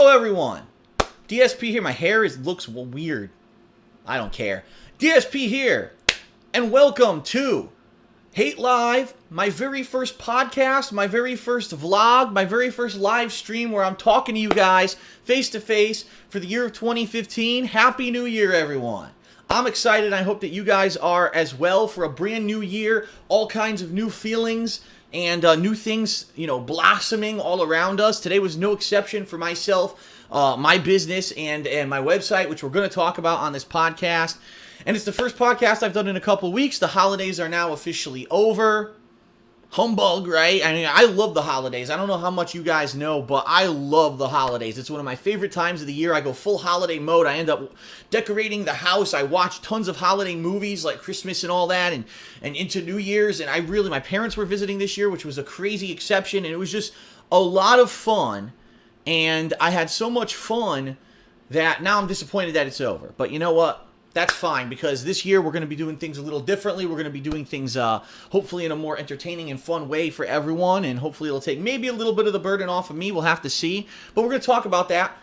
Hello, everyone. DSP here. My hair looks weird. I don't care. DSP here, and welcome to Hate Live, my very first podcast, my very first vlog, my very first live stream where I'm talking to you guys face to face for the year of 2015. Happy New Year, everyone. I'm excited. I hope that you guys are as well for a brand new year. All kinds of new feelings and new things, blossoming all around us. Today was no exception for myself, my business, and my website, which we're going to talk about on this podcast. And it's the first podcast I've done in a couple weeks. The holidays are now officially over. Humbug, right? I mean, I love the holidays. I don't know how much you guys know, but I love the holidays. It's one of my favorite times of the year. I go full holiday mode. I end up decorating the house. I watch tons of holiday movies like Christmas and all that, and into New Year's. And my parents were visiting this year, which was a crazy exception. And it was just a lot of fun. And I had so much fun that now I'm disappointed that it's over. But you know what? That's fine, because this year we're going to be doing things a little differently. We're going to be doing things hopefully in a more entertaining and fun way for everyone, and hopefully it'll take maybe a little bit of the burden off of me. We'll have to see. But we're going to talk about that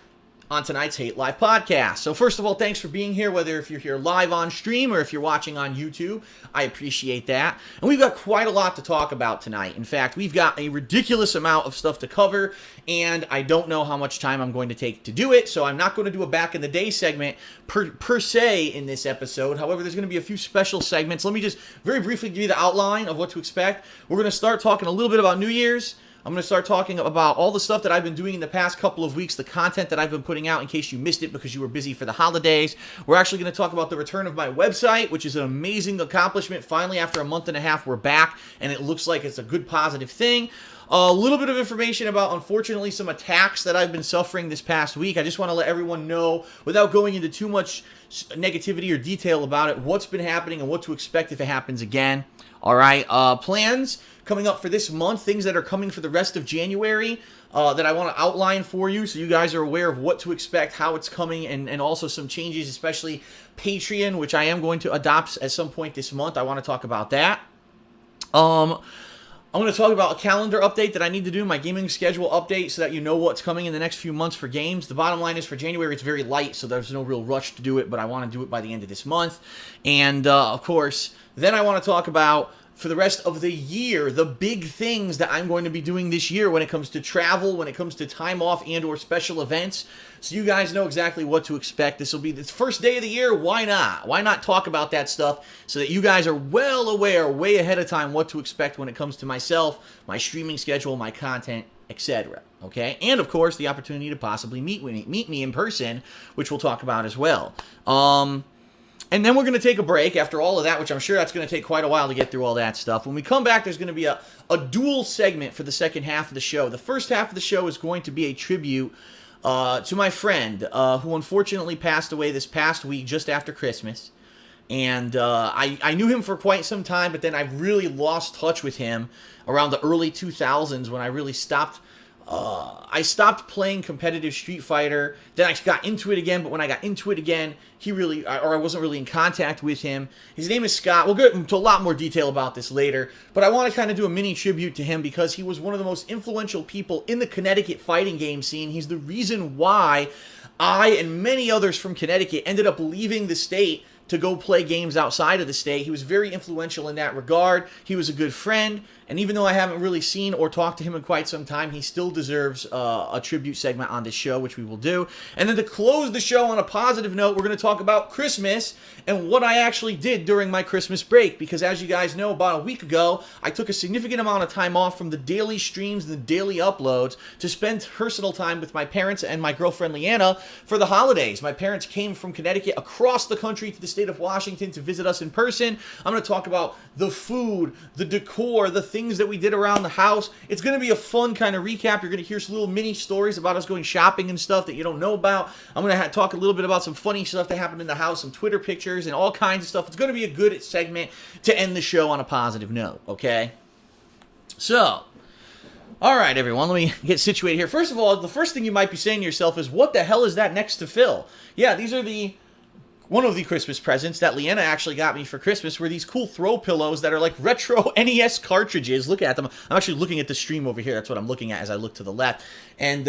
on tonight's Hate Live podcast. So first of all, thanks for being here, whether if you're here live on stream or if you're watching on YouTube. I appreciate that. And we've got quite a lot to talk about tonight. In fact, we've got a ridiculous amount of stuff to cover, and I don't know how much time I'm going to take to do it, so I'm not going to do a back in the day segment per se in this episode. However, there's going to be a few special segments. Let me just very briefly give you the outline of what to expect. We're going to start talking a little bit about New Year's. I'm going to start talking about all the stuff that I've been doing in the past couple of weeks, the content that I've been putting out in case you missed it because you were busy for the holidays. We're actually going to talk about the return of my website, which is an amazing accomplishment. Finally, after a month and a half, we're back, and it looks like it's a good, positive thing. A little bit of information about, unfortunately, some attacks that I've been suffering this past week. I just want to let everyone know, without going into too much negativity or detail about it, what's been happening and what to expect if it happens again. All right, plans coming up for this month, things that are coming for the rest of January that I want to outline for you so you guys are aware of what to expect, how it's coming, and also some changes, especially Patreon, which I am going to adopt at some point this month. I want to talk about that. I'm going to talk about a calendar update that I need to do, my gaming schedule update, so that you know what's coming in the next few months for games. The bottom line is for January, it's very light, so there's no real rush to do it, but I want to do it by the end of this month. And, of course, then I want to talk about, for the rest of the year, the big things that I'm going to be doing this year when it comes to travel, when it comes to time off and or special events, so you guys know exactly what to expect. This will be the first day of the year. Why not? Why not talk about that stuff so that you guys are well aware, way ahead of time, what to expect when it comes to myself, my streaming schedule, my content, etc. Okay? And, of course, the opportunity to possibly meet me in person, which we'll talk about as well. And then we're going to take a break after all of that, which I'm sure that's going to take quite a while to get through all that stuff. When we come back, there's going to be a dual segment for the second half of the show. The first half of the show is going to be a tribute to my friend who unfortunately passed away this past week just after Christmas. And I knew him for quite some time, but then I really lost touch with him around the early 2000s when I really stopped. I stopped playing competitive Street Fighter. Then I got into it again, but when I got into it again, I wasn't really in contact with him. His name is Scott. We'll get into a lot more detail about this later, but I want to kind of do a mini tribute to him because he was one of the most influential people in the Connecticut fighting game scene. He's the reason why I and many others from Connecticut ended up leaving the state to go play games outside of the state. He was very influential in that regard. He was a good friend, and even though I haven't really seen or talked to him in quite some time, he still deserves a tribute segment on this show, which we will do. And then to close the show on a positive note, we're going to talk about Christmas and what I actually did during my Christmas break, because as you guys know, about a week ago, I took a significant amount of time off from the daily streams and the daily uploads to spend personal time with my parents and my girlfriend Leanna for the holidays. My parents came from Connecticut across the country to the state of Washington to visit us in person. I'm going to talk about the food, the decor, the things that we did around the house. It's going to be a fun kind of recap. You're going to hear some little mini stories about us going shopping and stuff that you don't know about. I'm going to talk a little bit about some funny stuff that happened in the house, some Twitter pictures, and all kinds of stuff. It's going to be a good segment to end the show on a positive note, okay? So, all right, everyone, let me get situated here. First of all, the first thing you might be saying to yourself is, what the hell is that next to Phil? Yeah, these are one of the Christmas presents that Leanna actually got me for Christmas were these cool throw pillows that are like retro NES cartridges. Look at them. I'm actually looking at the stream over here. That's what I'm looking at as I look to the left. And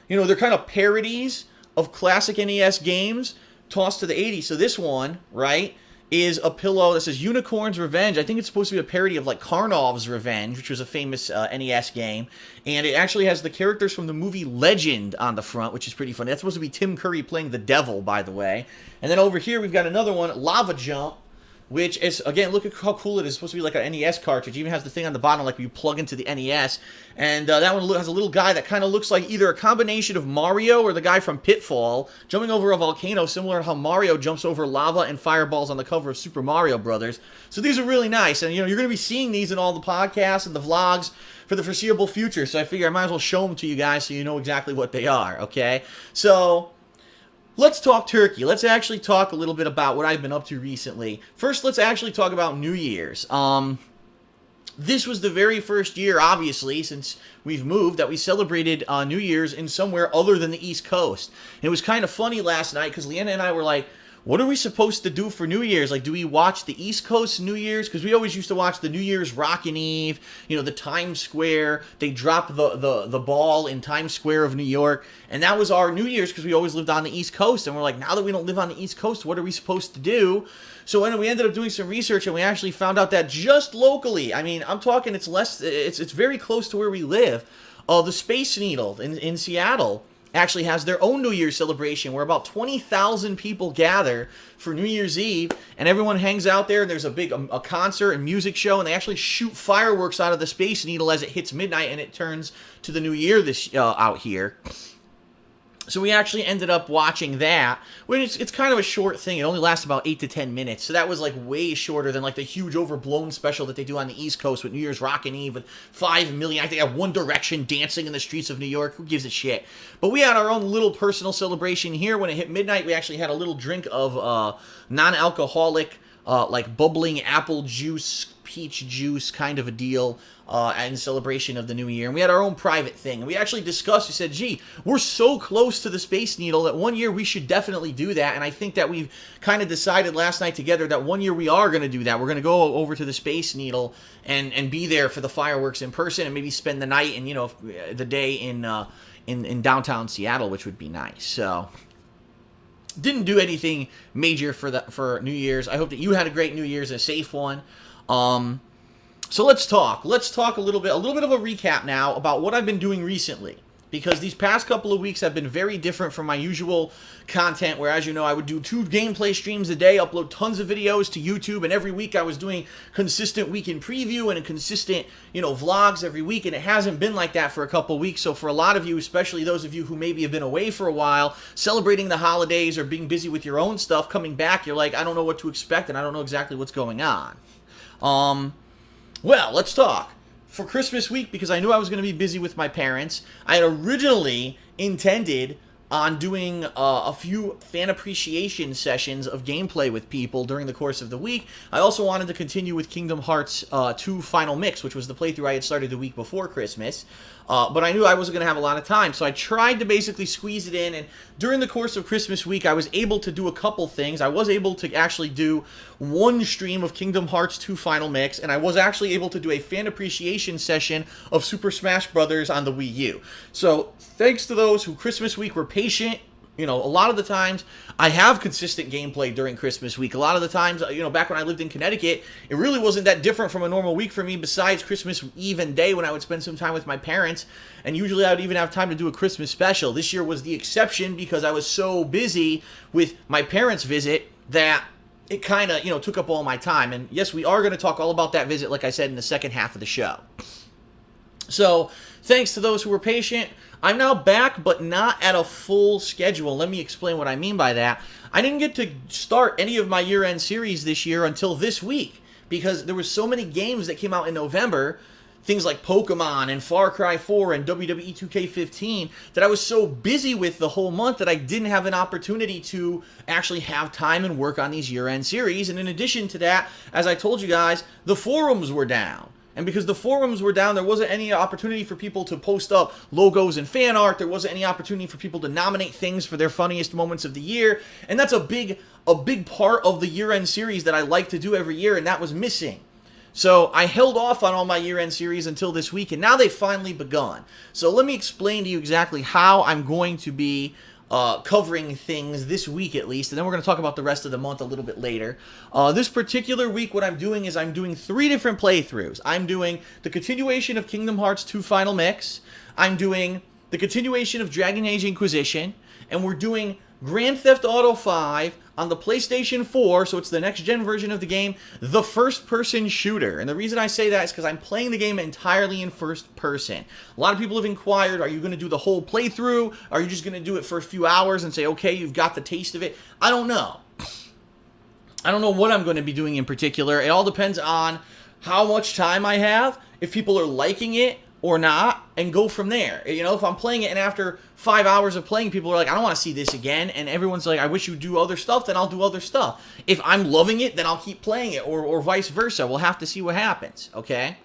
You know, they're kind of parodies of classic NES games tossed to the 80s. So this one, right, is a pillow that says Unicorn's Revenge. I think it's supposed to be a parody of like Karnov's Revenge, which was a famous NES game. And it actually has the characters from the movie Legend on the front, which is pretty funny. That's supposed to be Tim Curry playing the devil, by the way. And then over here we've got another one, Lava Jump, which is, again, look at how cool it is. It's supposed to be like an NES cartridge. It even has the thing on the bottom like you plug into the NES. And that one has a little guy that kind of looks like either a combination of Mario or the guy from Pitfall jumping over a volcano, similar to how Mario jumps over lava and fireballs on the cover of Super Mario Brothers. So these are really nice. And, you know, you're going to be seeing these in all the podcasts and the vlogs for the foreseeable future. So I figure I might as well show them to you guys so you know exactly what they are, okay? So let's talk turkey. Let's actually talk a little bit about what I've been up to recently. First, let's actually talk about New Year's. This was the very first year, obviously, since we've moved, that we celebrated New Year's in somewhere other than the East Coast. And it was kind of funny last night because Leanna and I were like, what are we supposed to do for New Year's? Like, do we watch the East Coast New Year's? Because we always used to watch the New Year's Rockin' Eve, you know, the Times Square. They drop the ball in Times Square of New York. And that was our New Year's because we always lived on the East Coast. And we're like, now that we don't live on the East Coast, what are we supposed to do? So anyway, we ended up doing some research and we actually found out that just locally, I mean, I'm talking it's very close to where we live, the Space Needle in Seattle actually has their own New Year's celebration where about 20,000 people gather for New Year's Eve, and everyone hangs out there, and there's a big a concert and music show, and they actually shoot fireworks out of the Space Needle as it hits midnight, and it turns to the New Year this out here. So we actually ended up watching that. It's kind of a short thing. It only lasts about 8 to 10 minutes. So that was like way shorter than like the huge overblown special that they do on the East Coast with New Year's Rockin' Eve with 5 million. I think I have One Direction dancing in the streets of New York. Who gives a shit? But we had our own little personal celebration here. When it hit midnight, we actually had a little drink of non-alcoholic, like bubbling apple juice, peach juice kind of a deal in celebration of the new year. And we had our own private thing. And we actually discussed, we said, gee, we're so close to the Space Needle that one year we should definitely do that. And I think that we've kind of decided last night together that one year we are going to do that. We're going to go over to the Space Needle and be there for the fireworks in person and maybe spend the night and, you know, the day in downtown Seattle, which would be nice. So didn't do anything major for New Year's. I hope that you had a great New Year's, a safe one. So let's talk a little bit of a recap now about what I've been doing recently, because these past couple of weeks have been very different from my usual content, where, as you know, I would do 2 gameplay streams a day, upload tons of videos to YouTube, and every week I was doing consistent weekend preview and a consistent, you know, vlogs every week, and it hasn't been like that for a couple of weeks. So for a lot of you, especially those of you who maybe have been away for a while, celebrating the holidays or being busy with your own stuff, coming back, you're like, I don't know what to expect, and I don't know exactly what's going on. Well, let's talk. For Christmas week, because I knew I was going to be busy with my parents, I had originally intended on doing a few fan appreciation sessions of gameplay with people during the course of the week. I also wanted to continue with Kingdom Hearts 2 Final Mix, which was the playthrough I had started the week before Christmas. But I knew I wasn't going to have a lot of time, so I tried to basically squeeze it in, and during the course of Christmas week, I was able to do a couple things. I was able to actually do one stream of Kingdom Hearts 2 Final Mix, and I was actually able to do a fan appreciation session of Super Smash Bros. On the Wii U. So, thanks to those who Christmas week were patient. You know, a lot of the times, I have consistent gameplay during Christmas week. A lot of the times, you know, back when I lived in Connecticut, it really wasn't that different from a normal week for me, besides Christmas Eve and day when I would spend some time with my parents, and usually I would even have time to do a Christmas special. This year was the exception because I was so busy with my parents' visit that it kind of, you know, took up all my time. And yes, we are going to talk all about that visit, like I said, in the second half of the show. So, thanks to those who were patient. I'm now back, but not at a full schedule. Let me explain what I mean by that. I didn't get to start any of my year-end series this year until this week, because there were so many games that came out in November, things like Pokemon and Far Cry 4 and WWE 2K15, that I was so busy with the whole month that I didn't have an opportunity to actually have time and work on these year-end series. And in addition to that, as I told you guys, the forums were down. And because the forums were down, there wasn't any opportunity for people to post up logos and fan art. There wasn't any opportunity for people to nominate things for their funniest moments of the year. And that's a big part of the year-end series that I like to do every year, and that was missing. So I held off on all my year-end series until this week, and now they've finally begun. So let me explain to you exactly how I'm going to be covering things this week at least, and then we're going to talk about the rest of the month a little bit later. This particular week, what I'm doing is I'm doing 3 different playthroughs. I'm doing the continuation of Kingdom Hearts 2 Final Mix, I'm doing the continuation of Dragon Age Inquisition, and we're doing Grand Theft Auto 5 on the PlayStation 4, so it's the next-gen version of the game, the first-person shooter. And the reason I say that is because I'm playing the game entirely in first person. A lot of people have inquired, are you going to do the whole playthrough? Are you just going to do it for a few hours and say, okay, you've got the taste of it? I don't know. I don't know what I'm going to be doing in particular. It all depends on how much time I have, if people are liking it or not, and go from there. You know, if I'm playing it and after 5 hours of playing, people are like, I don't want to see this again, and everyone's like, I wish you'd do other stuff, then I'll do other stuff. If I'm loving it, then I'll keep playing it, or vice versa. We'll have to see what happens, okay?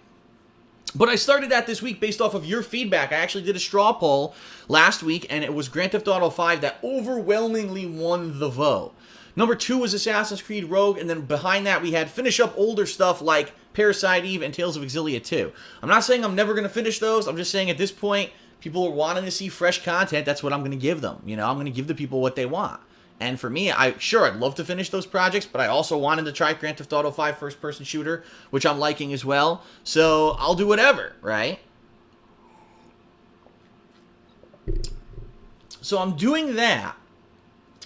But I started that this week based off of your feedback. I actually did a straw poll last week, and it was Grand Theft Auto 5 that overwhelmingly won the vote. Number 2 was Assassin's Creed Rogue, and then behind that we had finish up older stuff like Parasite Eve and Tales of Exilia 2. I'm not saying I'm never going to finish those. I'm just saying at this point, people are wanting to see fresh content. That's what I'm going to give them. You know, I'm going to give the people what they want. And for me, I'd love to finish those projects, but I also wanted to try Grand Theft Auto 5 first-person shooter, which I'm liking as well. So I'll do whatever, right? So I'm doing that,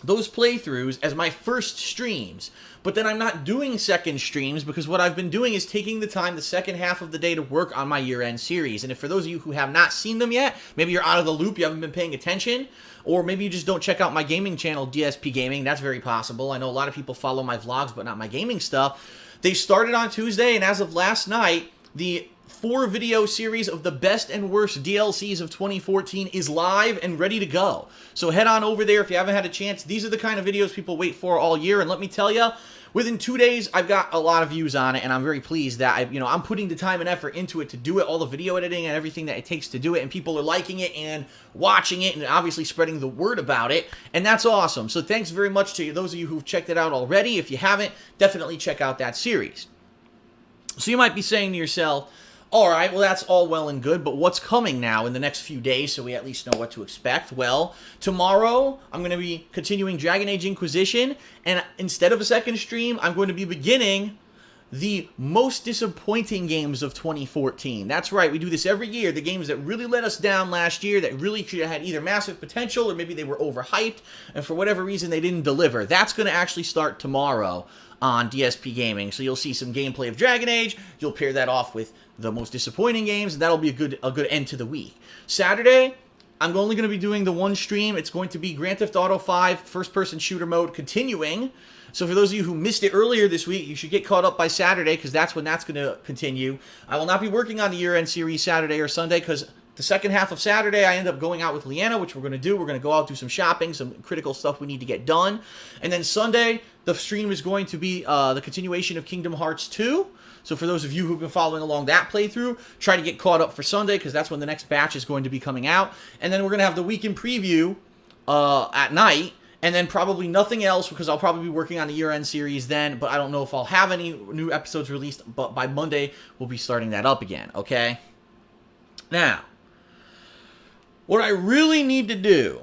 those playthroughs, as my first streams. But then I'm not doing second streams because what I've been doing is taking the time the second half of the day to work on my year-end series. And if for those of you who have not seen them yet, maybe you're out of the loop, you haven't been paying attention, or maybe you just don't check out my gaming channel, DSP Gaming. That's very possible. I know a lot of people follow my vlogs, but not my gaming stuff. They started on Tuesday, and as of last night, the 4-video series of the best and worst DLCs of 2014 is live and ready to go. So head on over there if you haven't had a chance. These are the kind of videos people wait for all year, and let me tell you, within 2 days, I've got a lot of views on it, and I'm very pleased that I'm putting the time and effort into it to do it, all the video editing and everything that it takes to do it, and people are liking it and watching it and obviously spreading the word about it, and that's awesome. So thanks very much to those of you who've checked it out already. If you haven't, definitely check out that series. So you might be saying to yourself, all right, well, that's all well and good, but what's coming now in the next few days so we at least know what to expect? Well, tomorrow I'm going to be continuing Dragon Age Inquisition, and instead of a second stream, I'm going to be beginning the most disappointing games of 2014. That's right, we do this every year. The games that really let us down last year, that really could have had either massive potential or maybe they were overhyped, and for whatever reason they didn't deliver. That's going to actually start tomorrow on DSP Gaming. So you'll see some gameplay of Dragon Age. You'll pair that off with the most disappointing games, and that'll be a good end to the week. Saturday, I'm only going to be doing the one stream. It's going to be Grand Theft Auto 5 first-person shooter mode continuing. So for those of you who missed it earlier this week, you should get caught up by Saturday because that's when that's going to continue. I will not be working on the year-end series Saturday or Sunday because the second half of Saturday, I end up going out with Leanna, which we're going to do. We're going to go out, do some shopping, some critical stuff we need to get done. And then Sunday, the stream is going to be the continuation of Kingdom Hearts 2. So for those of you who've been following along that playthrough, try to get caught up for Sunday because that's when the next batch is going to be coming out. And then we're going to have the weekend preview at night. And then probably nothing else because I'll probably be working on the year-end series then. But I don't know if I'll have any new episodes released. But by Monday, we'll be starting that up again, okay? Now, what I really need to do,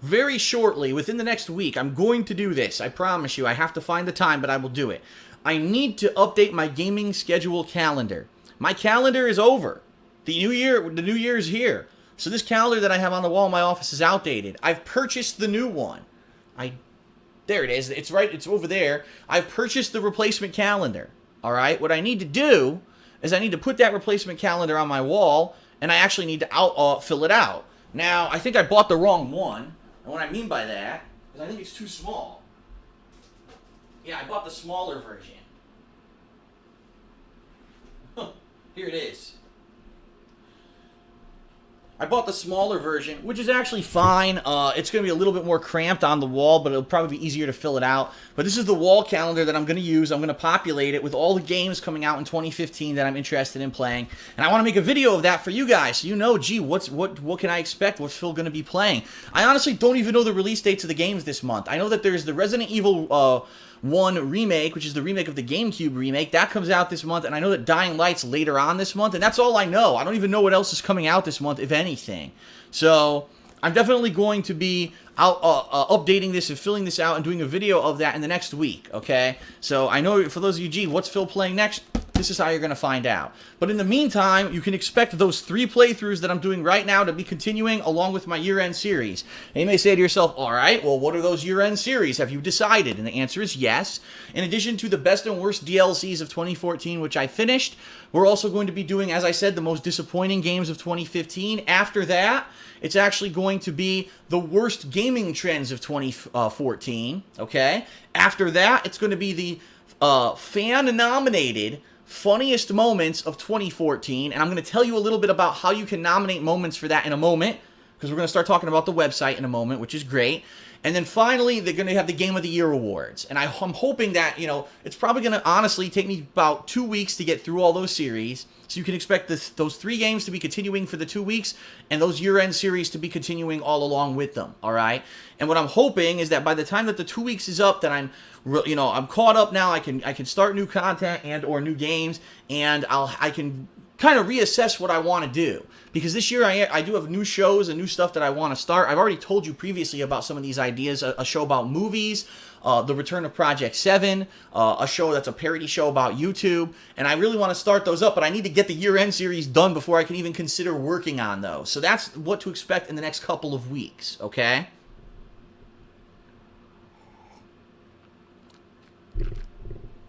very shortly, within the next week, I'm going to do this. I promise you. I have to find the time, but I will do it. I need to update my gaming schedule calendar. My calendar is over. The new year is here. So this calendar that I have on the wall in my office is outdated. I've purchased the new one. There it is. It's right. It's over there. I've purchased the replacement calendar. All right. What I need to do is I need to put that replacement calendar on my wall, and I actually need to fill it out. Now, I think I bought the wrong one. And what I mean by that is I think it's too small. Yeah, I bought the smaller version. Here it is. I bought the smaller version, which is actually fine. It's going to be a little bit more cramped on the wall, but it'll probably be easier to fill it out. But this is the wall calendar that I'm going to use. I'm going to populate it with all the games coming out in 2015 that I'm interested in playing. And I want to make a video of that for you guys, so you know, gee, what can I expect? What's Phil going to be playing? I honestly don't even know the release dates of the games this month. I know that there's the Resident Evil 1 remake, which is the remake of the GameCube remake. That comes out this month, and I know that Dying Light's later on this month, and that's all I know. I don't even know what else is coming out this month, if anything. So I'm definitely going to be out updating this and filling this out and doing a video of that in the next week, okay? So I know for those of you, gee, what's Phil playing next? This is how you're going to find out. But in the meantime, you can expect those 3 playthroughs that I'm doing right now to be continuing along with my year-end series. And you may say to yourself, all right, well, what are those year-end series? Have you decided? And the answer is yes. In addition to the best and worst DLCs of 2014, which I finished, we're also going to be doing, as I said, the most disappointing games of 2015. After that, it's actually going to be the worst gaming trends of 2014, okay? After that, it's going to be the fan-nominated funniest moments of 2014, and I'm going to tell you a little bit about how you can nominate moments for that in a moment, because we're going to start talking about the website in a moment, which is great. And then finally, they're going to have the Game of the Year awards, and I'm hoping that, it's probably going to honestly take me about 2 weeks to get through all those series, so you can expect those 3 games to be continuing for the 2 weeks, and those year-end series to be continuing all along with them, all right? And what I'm hoping is that by the time that the 2 weeks is up, that I'm caught up now. I can start new content and or new games, and I can kind of reassess what I want to do. Because this year I do have new shows and new stuff that I want to start. I've already told you previously about some of these ideas. A show about movies, the return of Project 7, a show that's a parody show about YouTube, and I really want to start those up, but I need to get the year-end series done before I can even consider working on those. So that's what to expect in the next couple of weeks, okay?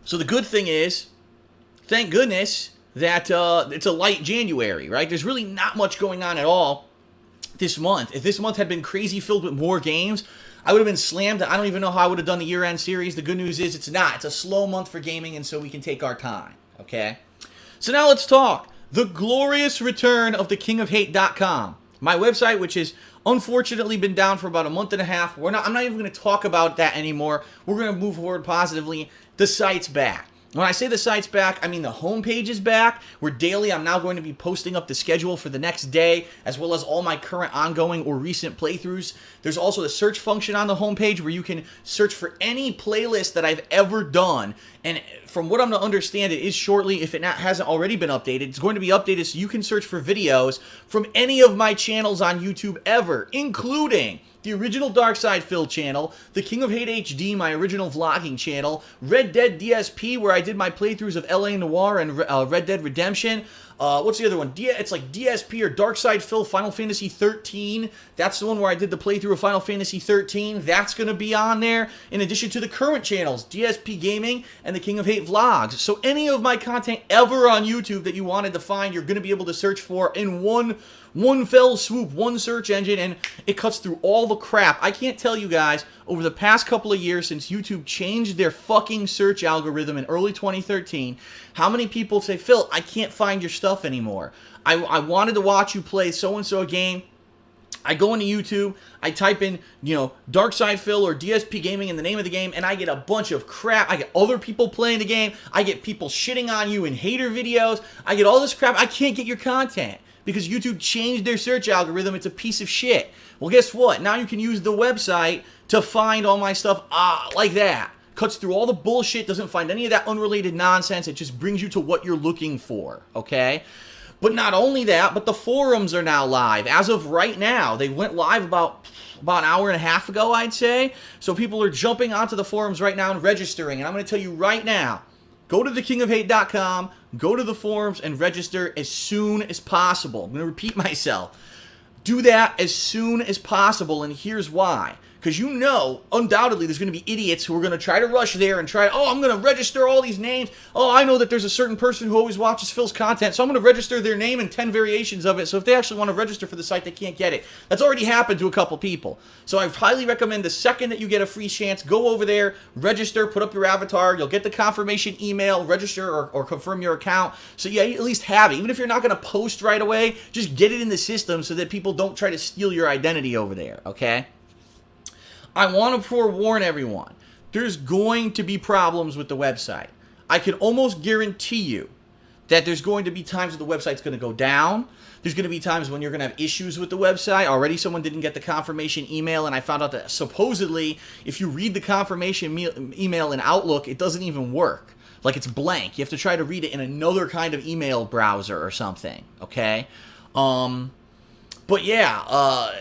So the good thing is, thank goodness, that it's a light January, right? There's really not much going on at all this month. If this month had been crazy filled with more games, I would have been slammed. I don't even know how I would have done the year-end series. The good news is it's not. It's a slow month for gaming, and so we can take our time, okay? So now let's talk. The glorious return of thekingofhate.com. My website, which has unfortunately been down for about a month and a half. I'm not even going to talk about that anymore. We're going to move forward positively. The site's back. When I say the site's back, I mean the homepage is back, where daily I'm now going to be posting up the schedule for the next day, as well as all my current ongoing or recent playthroughs. There's also the search function on the homepage where you can search for any playlist that I've ever done. And from what I'm to understand, it is shortly, if it hasn't already been updated, it's going to be updated so you can search for videos from any of my channels on YouTube ever, including the original Darkside Phil channel, the King of Hate HD, my original vlogging channel, Red Dead DSP, where I did my playthroughs of LA Noire and Red Dead Redemption. What's the other one? It's like DSP or Darkside Phil Final Fantasy 13. That's the one where I did the playthrough of Final Fantasy 13. That's going to be on there, in addition to the current channels, DSP Gaming and the King of Hate Vlogs. So any of my content ever on YouTube that you wanted to find, you're going to be able to search for in one fell swoop, one search engine, and it cuts through all the crap. I can't tell you guys, over the past couple of years since YouTube changed their fucking search algorithm in early 2013, how many people say, Phil, I can't find your stuff anymore. I wanted to watch you play so-and-so game. I go into YouTube, I type in, Darkside Phil or DSP Gaming in the name of the game, and I get a bunch of crap. I get other people playing the game. I get people shitting on you in hater videos. I get all this crap. I can't get your content because YouTube changed their search algorithm. It's a piece of shit. Well, guess what? Now you can use the website to find all my stuff like that. Cuts through all the bullshit, doesn't find any of that unrelated nonsense. It just brings you to what you're looking for, okay? But not only that, but the forums are now live. As of right now, they went live about an hour and a half ago, I'd say. So people are jumping onto the forums right now and registering. And I'm going to tell you right now, go to thekingofhate.com, go to the forums, and register as soon as possible. I'm going to repeat myself. Do that as soon as possible, and here's why. Because undoubtedly, there's going to be idiots who are going to try to rush there and I'm going to register all these names. Oh, I know that there's a certain person who always watches Phil's content, so I'm going to register their name and 10 variations of it. So if they actually want to register for the site, they can't get it. That's already happened to a couple people. So I highly recommend the second that you get a free chance, go over there, register, put up your avatar. You'll get the confirmation email, register or confirm your account. So yeah, you at least have it. Even if you're not going to post right away, just get it in the system so that people don't try to steal your identity over there, okay? I want to forewarn everyone, there's going to be problems with the website. I can almost guarantee you that there's going to be times when the website's going to go down. There's going to be times when you're going to have issues with the website. Already someone didn't get the confirmation email, and I found out that supposedly if you read the confirmation email in Outlook, it doesn't even work. Like, it's blank. You have to try to read it in another kind of email browser or something, okay? But yeah,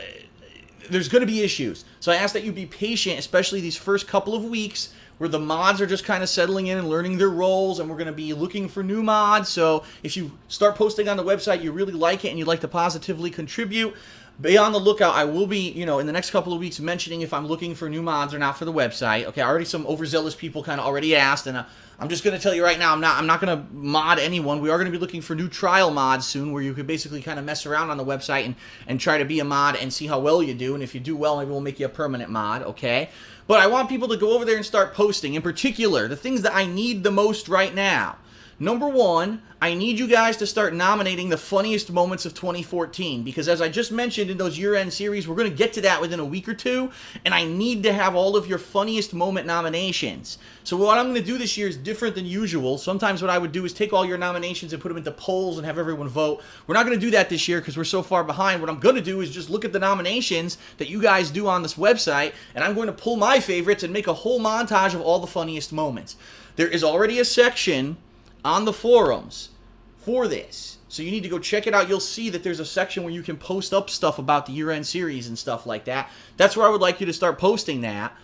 there's going to be issues. So I ask that you be patient, especially these first couple of weeks where the mods are just kind of settling in and learning their roles, and we're going to be looking for new mods. So if you start posting on the website, you really like it, and you'd like to positively contribute, be on the lookout. I will be, in the next couple of weeks mentioning if I'm looking for new mods or not for the website. Okay, already some overzealous people kind of already asked, and I'm just going to tell you right now, I'm not going to mod anyone. We are going to be looking for new trial mods soon where you could basically kind of mess around on the website and try to be a mod and see how well you do. And if you do well, maybe we'll make you a permanent mod, okay? But I want people to go over there and start posting. In particular, the things that I need the most right now. Number one, I need you guys to start nominating the funniest moments of 2014, because as I just mentioned in those year-end series, we're going to get to that within a week or two, and I need to have all of your funniest moment nominations. So what I'm going to do this year is different than usual. Sometimes what I would do is take all your nominations and put them into polls and have everyone vote. We're not going to do that this year because we're so far behind. What I'm going to do is just look at the nominations that you guys do on this website, and I'm going to pull my favorites and make a whole montage of all the funniest moments. There is already a section on the forums for this, so you need to go check it out. You'll see that there's a section where you can post up stuff about the year-end series and stuff like that. That's where I would like you to start posting that,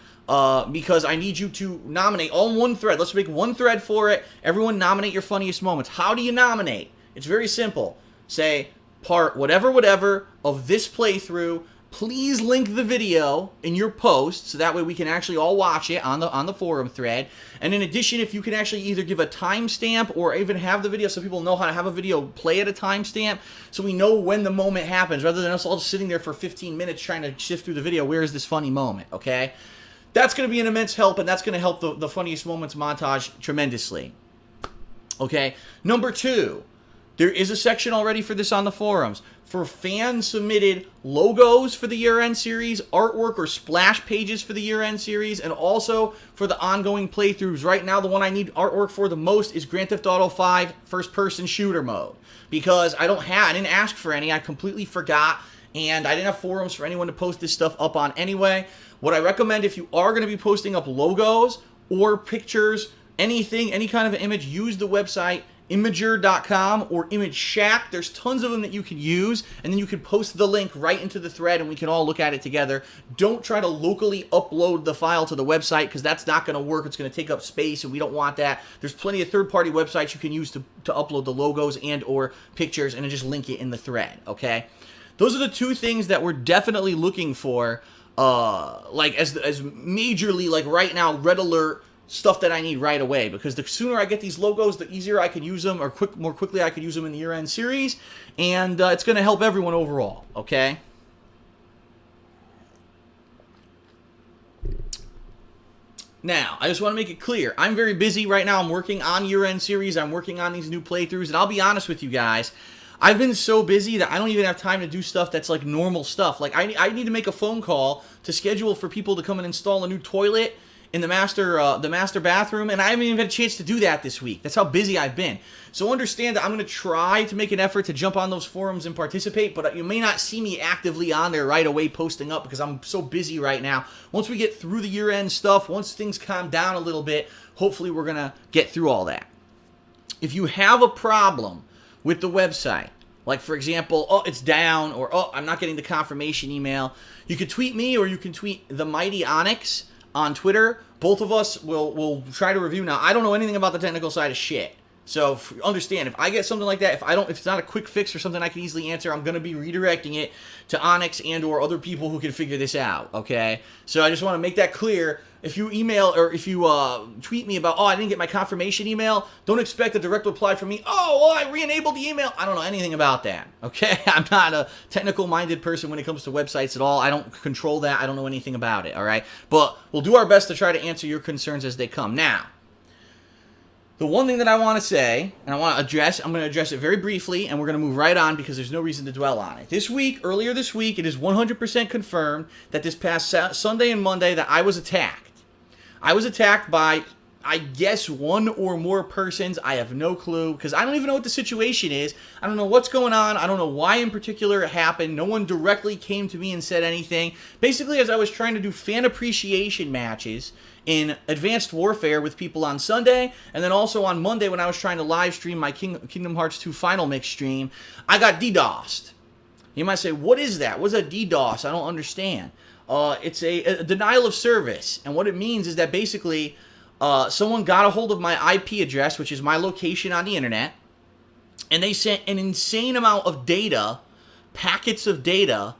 because I need you to nominate all in one thread. Let's make one thread for it. Everyone nominate your funniest moments. How do you nominate? It's very simple. Say, part whatever of this playthrough. Please link the video in your post so that way we can actually all watch it on the forum thread. And in addition, if you can actually either give a timestamp or even have the video so people know how to have a video play at a timestamp so we know when the moment happens rather than us all just sitting there for 15 minutes trying to shift through the video. Where is this funny moment, okay? That's going to be an immense help, and that's going to help the funniest moments montage tremendously. Okay, number two. There is a section already for this on the forums for fan-submitted logos for the year-end series, artwork or splash pages for the year-end series, and also for the ongoing playthroughs. Right now, the one I need artwork for the most is Grand Theft Auto 5 first-person shooter mode, because I didn't ask for any. I completely forgot, and I didn't have forums for anyone to post this stuff up on anyway. What I recommend, if you are going to be posting up logos or pictures, anything, any kind of image, use the website Imager.com or Image Shack. There's tons of them that you can use, and then you can post the link right into the thread and we can all look at it together. Don't try to locally upload the file to the website because that's not going to work. It's going to take up space and we don't want that. There's plenty of third-party websites you can use to upload the logos and or pictures and then just link it in the thread, okay? Those are the two things that we're definitely looking for, like as majorly, like right now, red alert stuff that I need right away, because the sooner I get these logos, the easier I can use them, or more quickly I can use them in the year-end series, and it's going to help everyone overall, okay? Now, I just want to make it clear, I'm very busy right now. I'm working on year-end series, I'm working on these new playthroughs, and I'll be honest with you guys, I've been so busy that I don't even have time to do stuff that's like normal stuff. Like, I need to make a phone call to schedule for people to come and install a new toilet in the master bathroom, and I haven't even had a chance to do that this week. That's how busy I've been. So understand that I'm going to try to make an effort to jump on those forums and participate, but you may not see me actively on there right away posting up because I'm so busy right now. Once we get through the year-end stuff, once things calm down a little bit, hopefully we're going to get through all that. If you have a problem with the website, like for example, oh, it's down, or oh, I'm not getting the confirmation email, you can tweet me or you can tweet the Mighty Onyx on Twitter. Both of us will try to review. Now, I don't know anything about the technical side of shit. So understand, if I get something like that, if it's not a quick fix or something I can easily answer, I'm going to be redirecting it to Onyx and or other people who can figure this out, okay? So I just want to make that clear. If you email or if you tweet me about, oh, I didn't get my confirmation email, don't expect a direct reply from me. Oh, well, I re-enabled the email. I don't know anything about that, okay? I'm not a technical-minded person when it comes to websites at all. I don't control that. I don't know anything about it, all right? But we'll do our best to try to answer your concerns as they come. Now, the one thing that I want to say, and I want to address, I'm going to address it very briefly, and we're going to move right on because there's no reason to dwell on it. Earlier this week, it is 100% confirmed that this past Sunday and Monday that I was attacked. I was attacked by I guess one or more persons. I have no clue because I don't even know what the situation is. I don't know what's going on. I don't know why in particular it happened. No one directly came to me and said anything. Basically, as I was trying to do fan appreciation matches in Advanced Warfare with people on Sunday, and then also on Monday when I was trying to live stream my Kingdom Hearts 2 Final Mix stream, I got DDosed. You might say, what is that? What's a DDoS? I don't understand. It's a denial of service, and what it means is that basically someone got a hold of my IP address, which is my location on the internet, and they sent an insane amount of data, packets of data,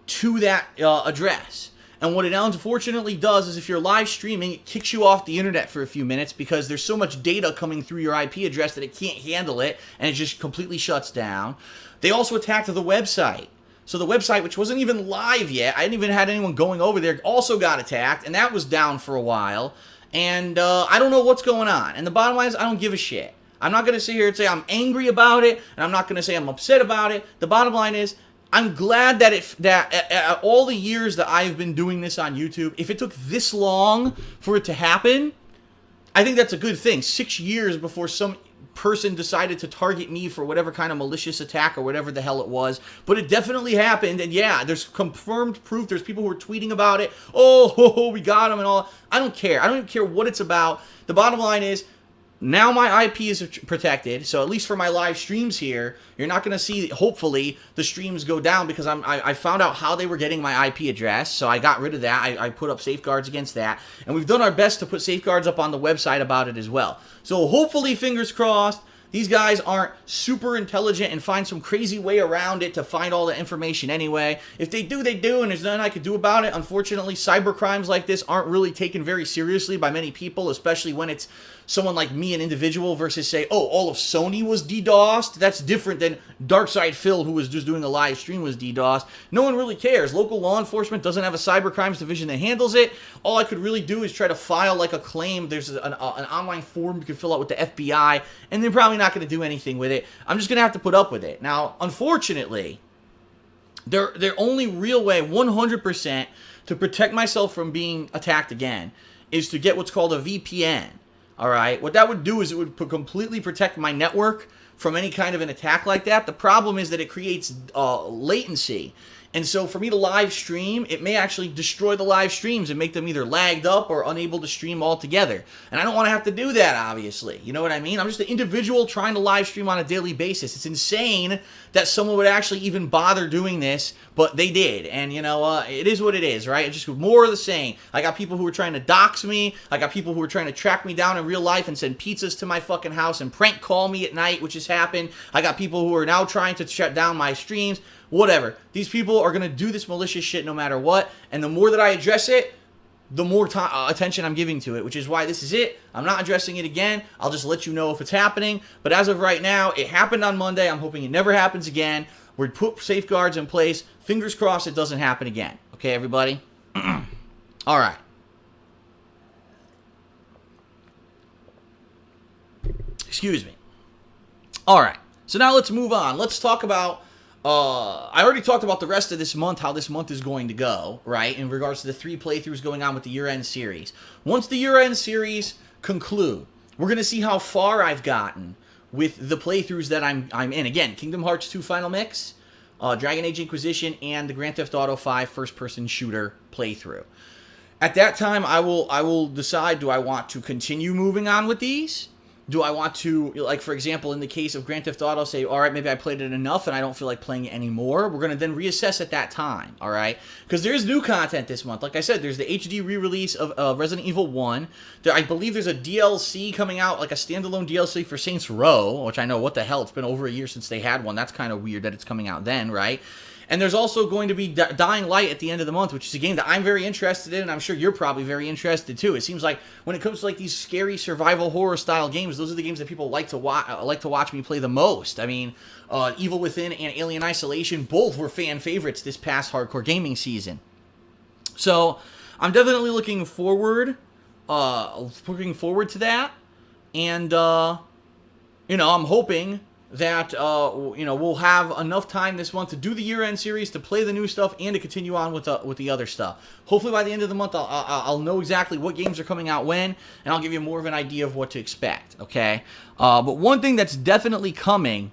to that address. And what it unfortunately does is if you're live streaming, it kicks you off the internet for a few minutes because there's so much data coming through your IP address that it can't handle it, and it just completely shuts down. They also attacked the website. So the website, which wasn't even live yet, I hadn't even had anyone going over there, also got attacked, and that was down for a while. And I don't know what's going on. And the bottom line is I don't give a shit. I'm not going to sit here and say I'm angry about it, and I'm not going to say I'm upset about it. The bottom line is I'm glad that all the years that I've been doing this on YouTube, if it took this long for it to happen, I think that's a good thing. 6 years before some person decided to target me for whatever kind of malicious attack or whatever the hell it was. But it definitely happened, and yeah, there's confirmed proof. There's people who are tweeting about it. Oh, we got him and all. I don't care. I don't even care what it's about. The bottom line is, now my IP is protected, so at least for my live streams here, you're not going to see, hopefully, the streams go down because I found out how they were getting my IP address, so I got rid of that. I put up safeguards against that, and we've done our best to put safeguards up on the website about it as well. So hopefully, fingers crossed, these guys aren't super intelligent and find some crazy way around it to find all the information anyway. If they do, they do, and there's nothing I could do about it. Unfortunately, cyber crimes like this aren't really taken very seriously by many people, especially when it's someone like me, an individual, versus say, oh, all of Sony was DDosed. That's different than Darkside Phil, who was just doing a live stream, was DDosed. No one really cares. Local law enforcement doesn't have a cyber crimes division that handles it. All I could really do is try to file like a claim. There's an online form you can fill out with the FBI, and they're probably not going to do anything with it. I'm just going to have to put up with it. Now, unfortunately, their only real way, 100%, to protect myself from being attacked again is to get what's called a VPN. All right, what that would do is it would completely protect my network from any kind of an attack like that. The problem is that it creates latency. And so for me to live stream, it may actually destroy the live streams and make them either lagged up or unable to stream altogether. And I don't want to have to do that, obviously. You know what I mean? I'm just an individual trying to live stream on a daily basis. It's insane that someone would actually even bother doing this, but they did. And, you know, it is what it is, right? It's just more of the same. I got people who are trying to dox me. I got people who are trying to track me down in real life and send pizzas to my fucking house and prank call me at night, which has happened. I got people who are now trying to shut down my streams. Whatever. These people are going to do this malicious shit no matter what, and the more that I address it, the more attention I'm giving to it, which is why this is it. I'm not addressing it again. I'll just let you know if it's happening, but as of right now, it happened on Monday. I'm hoping it never happens again. We're put safeguards in place. Fingers crossed it doesn't happen again. Okay, everybody? All right. Excuse me. All right. So now let's move on. Let's talk about I already talked about the rest of this month, how this month is going to go, right, in regards to the 3 playthroughs going on with the year-end series. Once the year-end series conclude, we're going to see how far I've gotten with the playthroughs that I'm in. Again, Kingdom Hearts 2 Final Mix, Dragon Age Inquisition, and the Grand Theft Auto 5 first-person shooter playthrough. At that time, I will decide, do I want to continue moving on with these? Do I want to, like, for example, in the case of Grand Theft Auto, say, all right, maybe I played it enough and I don't feel like playing it anymore. We're going to then reassess at that time, all right? Because there's new content this month. Like I said, there's the HD re-release of Resident Evil 1. I believe there's a DLC coming out, like a standalone DLC for Saints Row, which I know, what the hell, it's been over a year since they had one. That's kind of weird that it's coming out then, right? And there's also going to be Dying Light at the end of the month, which is a game that I'm very interested in, and I'm sure you're probably very interested too. It seems like when it comes to like these scary survival horror style games, those are the games that people like to watch me play the most. I mean, Evil Within and Alien Isolation both were fan favorites this past hardcore gaming season. So I'm definitely looking forward to that, and you know, I'm hoping that we'll have enough time this month to do the year-end series, to play the new stuff, and to continue on with the other stuff. Hopefully by the end of the month, I'll know exactly what games are coming out when, and I'll give you more of an idea of what to expect, okay? But one thing that's definitely coming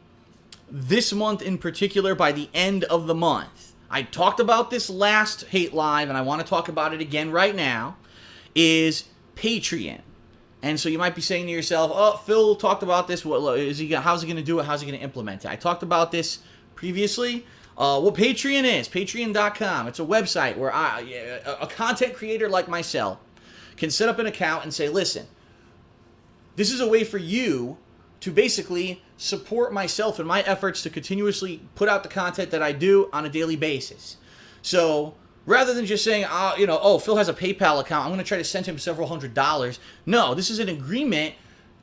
this month in particular, by the end of the month, I talked about this last Hate Live, and I want to talk about it again right now, is Patreon. And so you might be saying to yourself, oh, Phil talked about this. How's he going to do it? How's he going to implement it? I talked about this previously. What Patreon is, patreon.com. It's a website where a content creator like myself can set up an account and say, listen, this is a way for you to basically support myself in my efforts to continuously put out the content that I do on a daily basis. So rather than just saying, Phil has a PayPal account, I'm going to try to send him several $100s. No, this is an agreement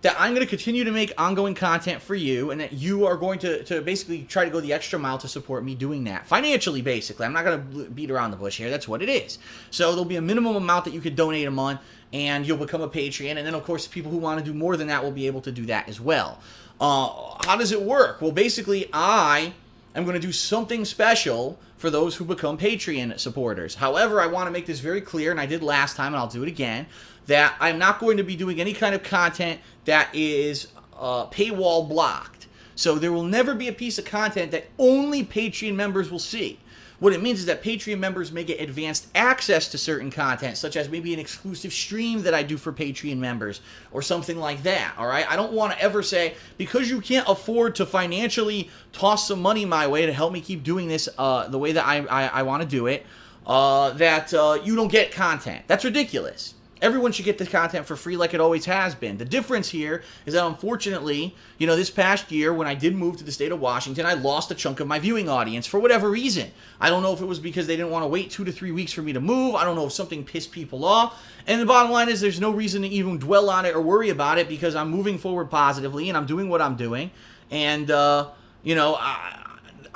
that I'm going to continue to make ongoing content for you, and that you are going to basically try to go the extra mile to support me doing that. Financially, basically. I'm not going to beat around the bush here. That's what it is. So there'll be a minimum amount that you could donate a month, and you'll become a Patreon. And then, of course, people who want to do more than that will be able to do that as well. How does it work? Well, basically, I'm going to do something special for those who become Patreon supporters. However, I want to make this very clear, and I did last time, and I'll do it again, that I'm not going to be doing any kind of content that is paywall blocked. So there will never be a piece of content that only Patreon members will see. What it means is that Patreon members may get advanced access to certain content, such as maybe an exclusive stream that I do for Patreon members, or something like that, all right? I don't want to ever say, because you can't afford to financially toss some money my way to help me keep doing this the way that I want to do it, that you don't get content. That's ridiculous. Everyone should get the content for free like it always has been. The difference here is that, unfortunately, this past year when I did move to the state of Washington, I lost a chunk of my viewing audience for whatever reason. I don't know if it was because they didn't want to wait 2 to 3 weeks for me to move. I don't know if something pissed people off. And the bottom line is there's no reason to even dwell on it or worry about it, because I'm moving forward positively and I'm doing what I'm doing. And,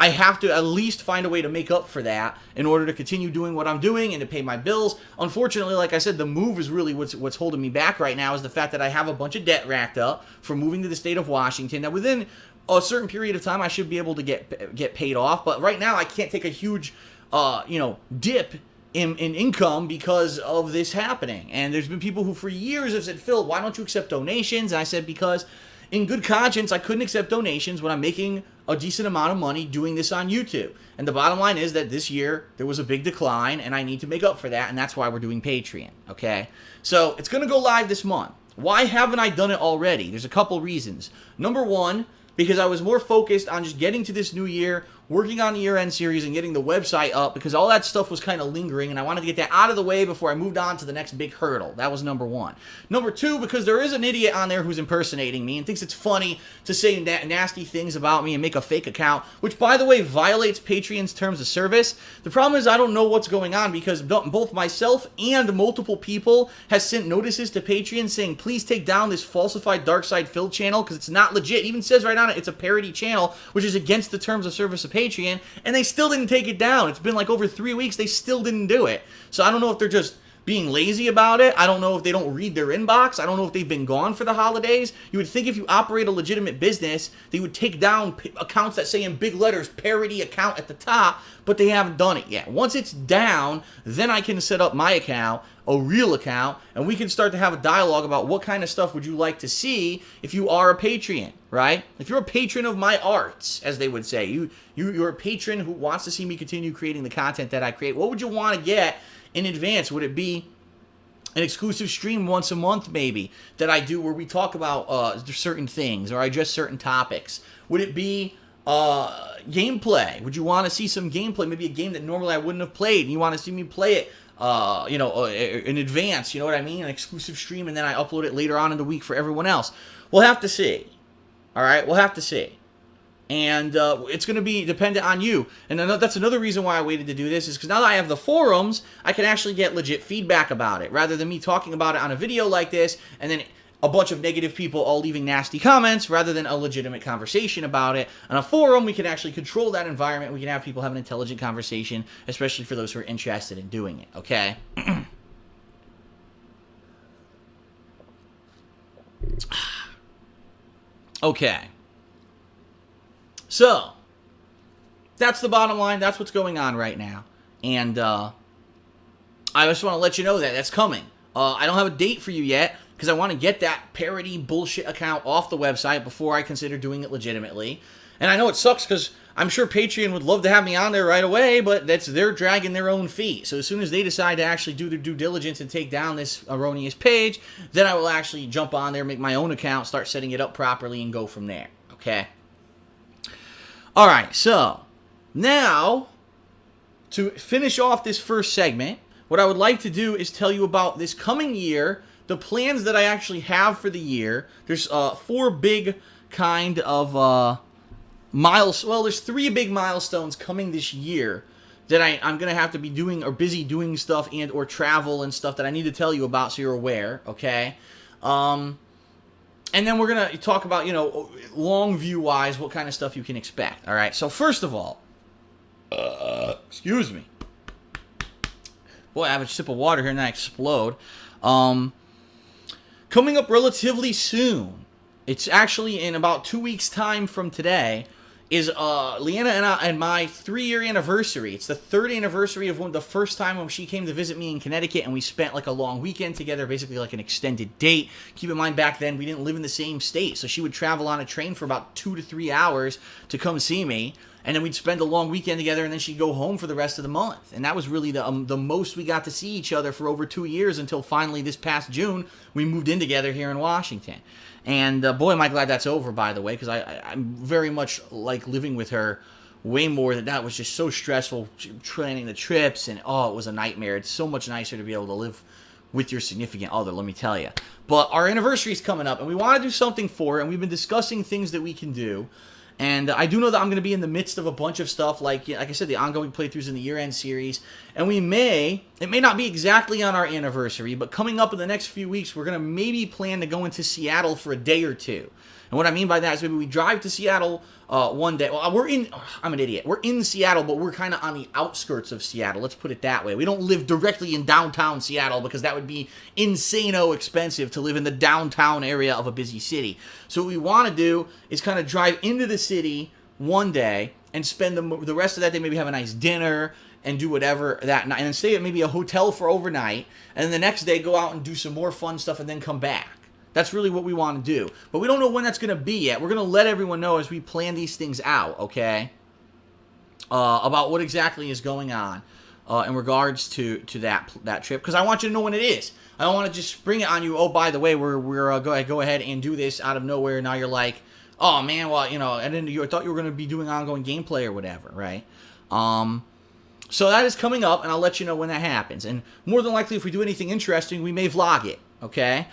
I have to at least find a way to make up for that in order to continue doing what I'm doing and to pay my bills. Unfortunately, like I said, the move is really what's holding me back right now, is the fact that I have a bunch of debt racked up from moving to the state of Washington. Now, within a certain period of time, I should be able to get paid off. But right now, I can't take a huge, dip in income because of this happening. And there's been people who for years have said, Phil, why don't you accept donations? And I said, because in good conscience, I couldn't accept donations when I'm making a decent amount of money doing this on YouTube. And the bottom line is that this year there was a big decline, and I need to make up for that, and that's why we're doing Patreon, okay? So it's going to go live this month. Why haven't I done it already? There's a couple reasons. Number one, because I was more focused on just getting to this new year, working on the year-end series, and getting the website up, because all that stuff was kind of lingering, and I wanted to get that out of the way before I moved on to the next big hurdle. That was number one. Number two, because there is an idiot on there who's impersonating me and thinks it's funny to say nasty things about me and make a fake account, which, by the way, violates Patreon's terms of service. The problem is I don't know what's going on, because both myself and multiple people has sent notices to Patreon saying, please take down this falsified Dark Side Phil channel, because it's not legit. It even says right on it, it's a parody channel, which is against the terms of service of Patreon, and they still didn't take it down. It's been like over 3 weeks. They still didn't do it. So I don't know if they're just being lazy about it. I don't know if they don't read their inbox. I don't know if they've been gone for the holidays. You would think if you operate a legitimate business, they would take down accounts that say in big letters, parody account at the top, but they haven't done it yet. Once it's down, then I can set up my account, a real account, and we can start to have a dialogue about what kind of stuff would you like to see if you are a Patreon, right? If you're a patron of my arts, as they would say, you're a patron who wants to see me continue creating the content that I create, what would you want to get in advance? Would it be an exclusive stream once a month, maybe, that I do where we talk about certain things or I address certain topics? Would it be gameplay? Would you want to see some gameplay? Maybe a game that normally I wouldn't have played, and you want to see me play it in advance, you know what I mean? An exclusive stream, and then I upload it later on in the week for everyone else. We'll have to see. All right? We'll have to see. And it's going to be dependent on you. And that's another reason why I waited to do this, is because now that I have the forums, I can actually get legit feedback about it, rather than me talking about it on a video like this, and then a bunch of negative people all leaving nasty comments, rather than a legitimate conversation about it. On a forum, we can actually control that environment. We can have people have an intelligent conversation, especially for those who are interested in doing it, okay? Okay. So, that's the bottom line. That's what's going on right now. And I just want to let you know that that's coming. I don't have a date for you yet because I want to get that parody bullshit account off the website before I consider doing it legitimately. And I know it sucks because I'm sure Patreon would love to have me on there right away, but they're dragging their own feet. So as soon as they decide to actually do their due diligence and take down this erroneous page, then I will actually jump on there, make my own account, start setting it up properly, and go from there. Okay? Alright, so now, to finish off this first segment, what I would like to do is tell you about this coming year, the plans that I actually have for the year. There's 4 big kind of there's 3 big milestones coming this year that I'm going to have to be doing or busy doing stuff and or travel and stuff that I need to tell you about so you're aware, okay? And then we're going to talk about, long view-wise, what kind of stuff you can expect, all right? So first of all, excuse me. Boy, I have a sip of water here and I explode. Coming up relatively soon, it's actually in about 2 weeks' time from today, is Leanna and my 3-year anniversary. It's the 3rd anniversary of the first time when she came to visit me in Connecticut, and we spent like a long weekend together, basically like an extended date. Keep in mind, back then, we didn't live in the same state, so she would travel on a train for about 2 to 3 hours to come see me, and then we'd spend a long weekend together, and then she'd go home for the rest of the month. And that was really the most we got to see each other for over 2 years until finally this past June, we moved in together here in Washington. And boy, am I glad that's over, by the way, because I'm very much like living with her way more than that. Was just so stressful, planning the trips, and it was a nightmare. It's so much nicer to be able to live with your significant other, let me tell you. But our anniversary is coming up, and we want to do something for it, and we've been discussing things that we can do. And I do know that I'm going to be in the midst of a bunch of stuff, like I said, the ongoing playthroughs in the year-end series. And it may not be exactly on our anniversary, but coming up in the next few weeks, we're going to maybe plan to go into Seattle for a day or two. And what I mean by that is maybe we drive to Seattle one day. Well, I'm an idiot. We're in Seattle, but we're kind of on the outskirts of Seattle. Let's put it that way. We don't live directly in downtown Seattle because that would be insane-o expensive to live in the downtown area of a busy city. So what we want to do is kind of drive into the city one day and spend the rest of that day, maybe have a nice dinner and do whatever that night. And then stay at maybe a hotel for overnight. And then the next day go out and do some more fun stuff and then come back. That's really what we want to do. But we don't know when that's going to be yet. We're going to let everyone know as we plan these things out, okay? About what exactly is going on in regards to that trip. Because I want you to know when it is. I don't want to just spring it on you. Oh, by the way, we're go ahead and do this out of nowhere. Now you're like, oh, man, well, I thought you were going to be doing ongoing gameplay or whatever, right? So that is coming up, and I'll let you know when that happens. And more than likely, if we do anything interesting, we may vlog it, okay?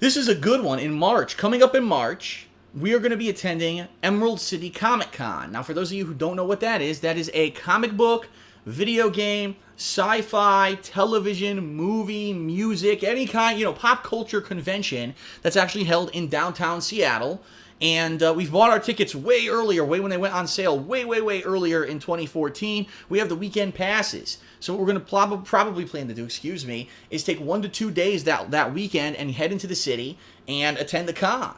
This is a good one. In March, coming up in March, we are going to be attending Emerald City Comic Con. Now, for those of you who don't know what that is a comic book, video game, sci-fi, television, movie, music, any kind, pop culture convention that's actually held in downtown Seattle. And we've bought our tickets way earlier, way when they went on sale, way earlier in 2014. We have the weekend passes. So what we're going to probably plan to do, is take 1 to 2 days that weekend and head into the city and attend the con.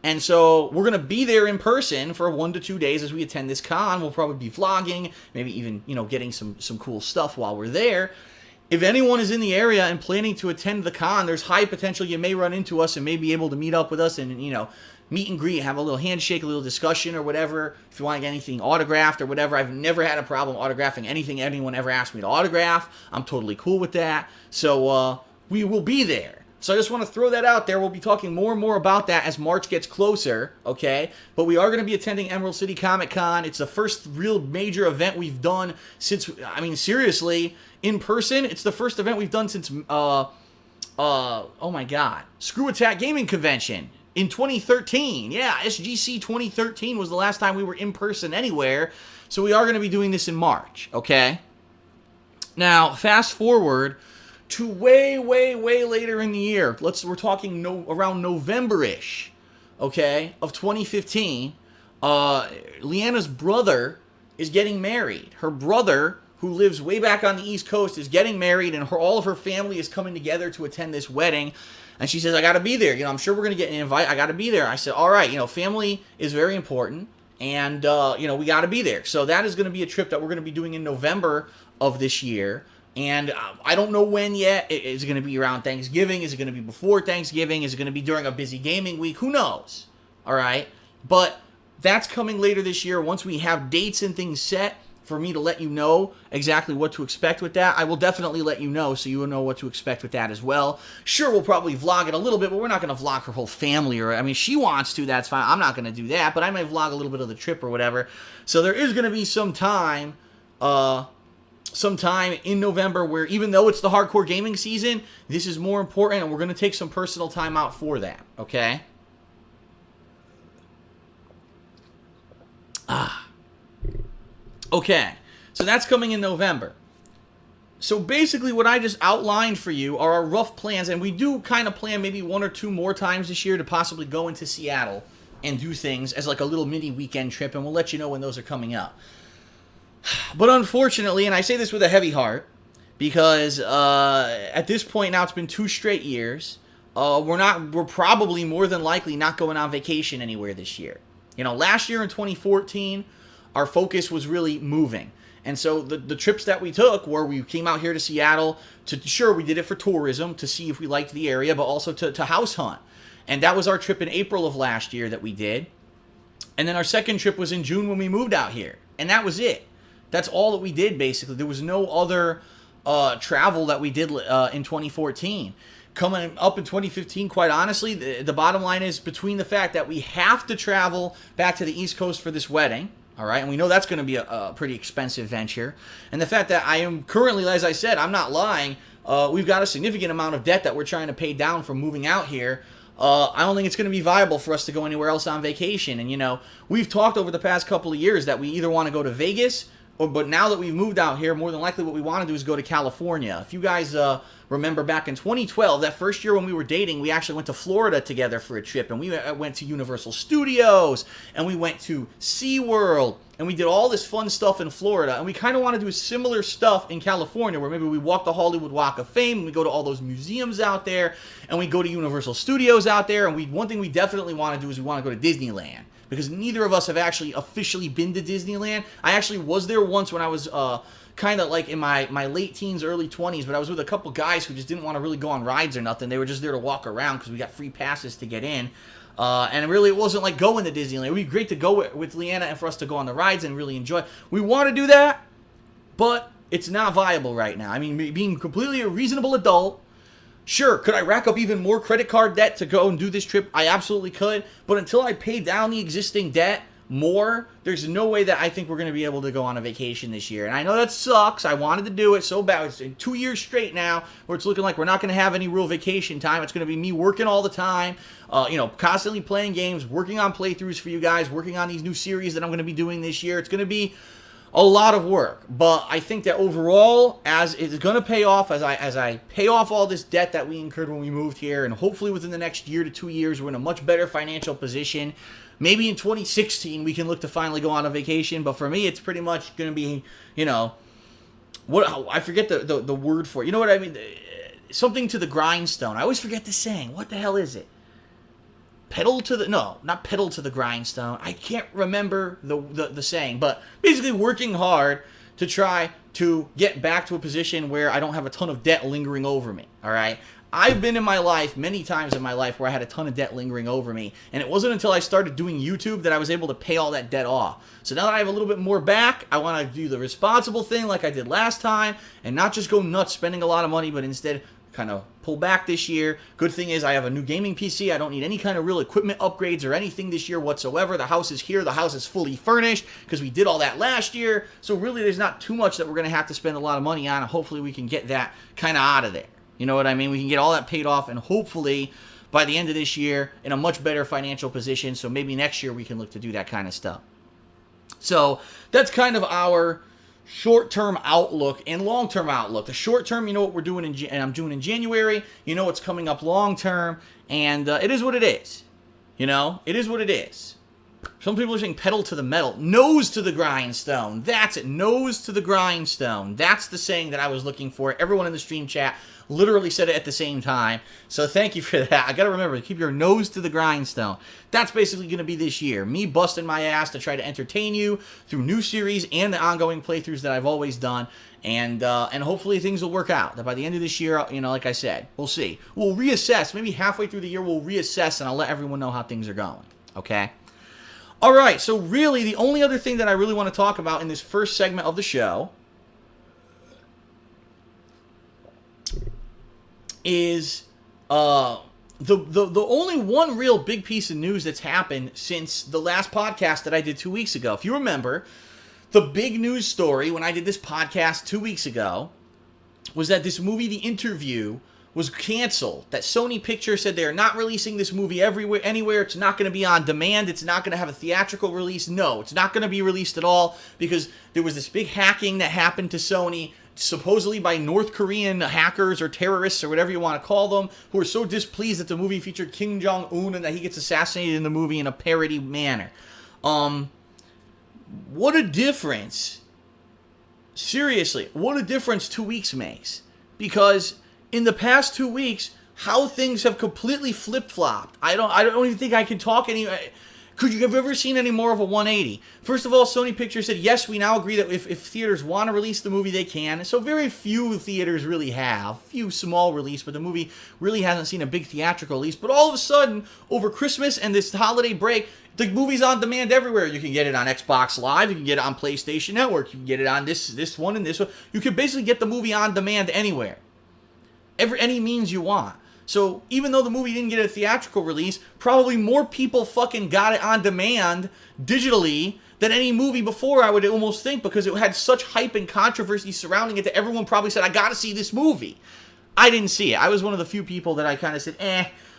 And so we're going to be there in person for 1 to 2 days as we attend this con. We'll probably be vlogging, maybe even, getting some cool stuff while we're there. If anyone is in the area and planning to attend the con, there's high potential you may run into us and may be able to meet up with us and, meet and greet, have a little handshake, a little discussion or whatever. If you want to get anything autographed or whatever, I've never had a problem autographing anything anyone ever asked me to autograph. I'm totally cool with that. So we will be there. So I just want to throw that out there. We'll be talking more and more about that as March gets closer, okay? But we are going to be attending Emerald City Comic Con. It's the first real major event we've done since, seriously, in person. It's the first event we've done since, oh my God, Screw Attack Gaming Convention. In 2013, SGC 2013 was the last time we were in person anywhere, so we are going to be doing this in March, okay? Now, fast forward to way later in the year. We're talking around November-ish, okay, of 2015. Leanna's brother is getting married. Her brother, who lives way back on the East Coast, is getting married, and all of her family is coming together to attend this wedding. And she says, I got to be there. I'm sure we're going to get an invite. I got to be there. I said, all right, family is very important. And, we got to be there. So that is going to be a trip that we're going to be doing in November of this year. And I don't know when yet. Is it going to be around Thanksgiving? Is it going to be before Thanksgiving? Is it going to be during a busy gaming week? Who knows? All right. But that's coming later this year. Once we have dates and things set for me to let you know exactly what to expect with that, I will definitely let you know so you will know what to expect with that as well. Sure, we'll probably vlog it a little bit, but we're not going to vlog her whole family. She wants to, that's fine. I'm not going to do that, but I might vlog a little bit of the trip or whatever. So there is going to be some time in November where, even though it's the hardcore gaming season, this is more important, and we're going to take some personal time out for that, okay? Okay, so that's coming in November. So basically what I just outlined for you are our rough plans, and we do kind of plan maybe 1 or 2 more times this year to possibly go into Seattle and do things as like a little mini weekend trip, and we'll let you know when those are coming up. But unfortunately, and I say this with a heavy heart, because at this point now it's been 2 straight years, we're probably more than likely not going on vacation anywhere this year. Last year in 2014, our focus was really moving. And so the trips that we took, where we came out here to Seattle, sure, we did it for tourism, to see if we liked the area, but also to house hunt. And that was our trip in April of last year that we did. And then our second trip was in June when we moved out here. And that was it. That's all that we did, basically. There was no other travel that we did in 2014. Coming up in 2015, quite honestly, the bottom line is, between the fact that we have to travel back to the East Coast for this wedding, all right, and we know that's going to be a pretty expensive venture, and the fact that I am currently, as I said, I'm not lying, we've got a significant amount of debt that we're trying to pay down from moving out here. I don't think it's going to be viable for us to go anywhere else on vacation. And, we've talked over the past couple of years that we either want to go to Vegas, but now that we've moved out here, more than likely what we want to do is go to California. If you guys remember back in 2012, that first year when we were dating, we actually went to Florida together for a trip, and we went to Universal Studios, and we went to SeaWorld, and we did all this fun stuff in Florida, and we kind of want to do similar stuff in California, where maybe we walk the Hollywood Walk of Fame, and we go to all those museums out there, and we go to Universal Studios out there, and one thing we definitely want to do is we want to go to Disneyland. Because neither of us have actually officially been to Disneyland. I actually was there once when I was kind of like in my late teens, early 20s, but I was with a couple guys who just didn't want to really go on rides or nothing. They were just there to walk around because we got free passes to get in. And really, it wasn't like going to Disneyland. It would be great to go with Leanna and for us to go on the rides and really enjoy. We want to do that, but it's not viable right now. I mean, being completely a reasonable adult, sure, could I rack up even more credit card debt to go and do this trip? I absolutely could. But until I pay down the existing debt more, there's no way that I think we're going to be able to go on a vacation this year. And I know that sucks. I wanted to do it so bad. It's 2 years straight now where it's looking like we're not going to have any real vacation time. It's going to be me working all the time, constantly playing games, working on playthroughs for you guys, working on these new series that I'm going to be doing this year. It's going to be a lot of work, but I think that overall, as it's going to pay off, as I pay off all this debt that we incurred when we moved here, and hopefully within the next year to 2 years, we're in a much better financial position. Maybe in 2016, we can look to finally go on a vacation, but for me, it's pretty much going to be, what I forget the word for it. You know what I mean? Something to the grindstone. I always forget the saying. What the hell is it? Not pedal to the grindstone. I can't remember the saying, but basically working hard to try to get back to a position where I don't have a ton of debt lingering over me, all right? I've been in my life, many times in my life, where I had a ton of debt lingering over me, and it wasn't until I started doing YouTube that I was able to pay all that debt off. So now that I have a little bit more back, I want to do the responsible thing like I did last time, and not just go nuts spending a lot of money, but instead kind of pull back this year. Good thing is I have a new gaming PC. I don't need any kind of real equipment upgrades or anything this year whatsoever. The house is here. The house is fully furnished because we did all that last year. So really there's not too much that we're going to have to spend a lot of money on. Hopefully we can get that kind of out of there. You know what I mean? We can get all that paid off, and hopefully by the end of this year in a much better financial position. So maybe next year we can look to do that kind of stuff. So that's kind of our short-term outlook and long-term outlook. The short-term, you know what we're doing and I'm doing in January. You know what's coming up long-term, and it is what it is. It is what it is. Some people are saying pedal to the metal. Nose to the grindstone. That's it. Nose to the grindstone. That's the saying that I was looking for. Everyone in the stream chat literally said it at the same time. So thank you for that. I got to remember, keep your nose to the grindstone. That's basically going to be this year. Me busting my ass to try to entertain you through new series and the ongoing playthroughs that I've always done. And hopefully things will work out. That by the end of this year, like I said, we'll see. We'll reassess. Maybe halfway through the year, we'll reassess, and I'll let everyone know how things are going. Okay? All right, so really, the only other thing that I really want to talk about in this first segment of the show is the only one real big piece of news that's happened since the last podcast that I did 2 weeks ago. If you remember, the big news story when I did this podcast 2 weeks ago was that this movie, The Interview, was canceled. That Sony Pictures said they are not releasing this movie anywhere. It's not going to be on demand. It's not going to have a theatrical release. No, it's not going to be released at all because there was this big hacking that happened to Sony, supposedly by North Korean hackers or terrorists or whatever you want to call them, who are so displeased that the movie featured Kim Jong-un and that he gets assassinated in the movie in a parody manner. What a difference. Seriously, what a difference 2 weeks makes. Because in the past 2 weeks, how things have completely flip-flopped. I don't even think I can talk any. Could you have ever seen any more of a 180? First of all, Sony Pictures said, yes, we now agree that if theaters want to release the movie, they can. So very few theaters really have. Few small release, but the movie really hasn't seen a big theatrical release. But all of a sudden, over Christmas and this holiday break, the movie's on demand everywhere. You can get it on Xbox Live. You can get it on PlayStation Network. You can get it on this one and this one. You can basically get the movie on demand anywhere. Any means you want. So even though the movie didn't get a theatrical release, probably more people fucking got it on demand digitally than any movie before, I would almost think, because it had such hype and controversy surrounding it that everyone probably said, I gotta see this movie. I didn't see it. I was one of the few people that I kind of said,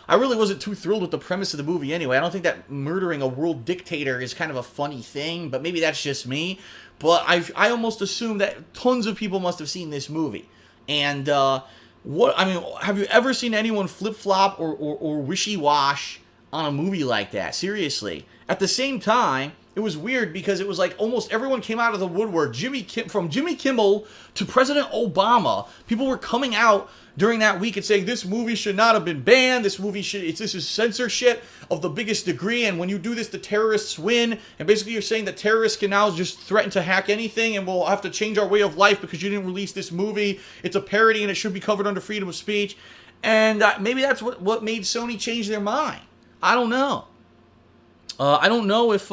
I really wasn't too thrilled with the premise of the movie anyway. I don't think that murdering a world dictator is kind of a funny thing, but maybe that's just me. But I almost assume that tons of people must have seen this movie. And, have you ever seen anyone flip-flop or wishy-wash on a movie like that? Seriously. At the same time, it was weird because it was like almost everyone came out of the woodwork. From Jimmy Kimmel to President Obama, people were coming out during that week and saying this movie should not have been banned. This is censorship of the biggest degree, and when you do this, the terrorists win. And basically, you're saying that terrorists can now just threaten to hack anything, and we'll have to change our way of life because you didn't release this movie. It's a parody, and it should be covered under freedom of speech. And maybe that's what made Sony change their mind. I don't know. I don't know if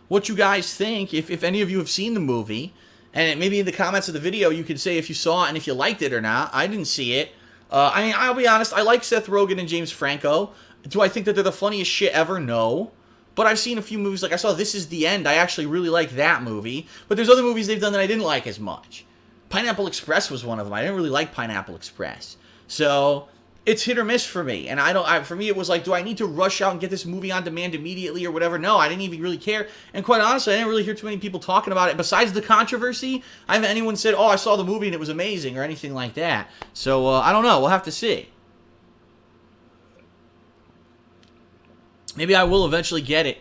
what you guys think. If any of you have seen the movie. And maybe in the comments of the video, you could say if you saw it and if you liked it or not. I didn't see it. I'll be honest. I like Seth Rogen and James Franco. Do I think that they're the funniest shit ever? No. But I've seen a few movies. Like I saw This Is the End. I actually really like that movie. But there's other movies they've done that I didn't like as much. Pineapple Express was one of them. I didn't really like Pineapple Express. So it's hit or miss for me. And for me, it was like, do I need to rush out and get this movie on demand immediately or whatever? No, I didn't even really care. And quite honestly, I didn't really hear too many people talking about it. Besides the controversy, I haven't anyone said, I saw the movie and it was amazing or anything like that. So, I don't know. We'll have to see. Maybe I will eventually get it.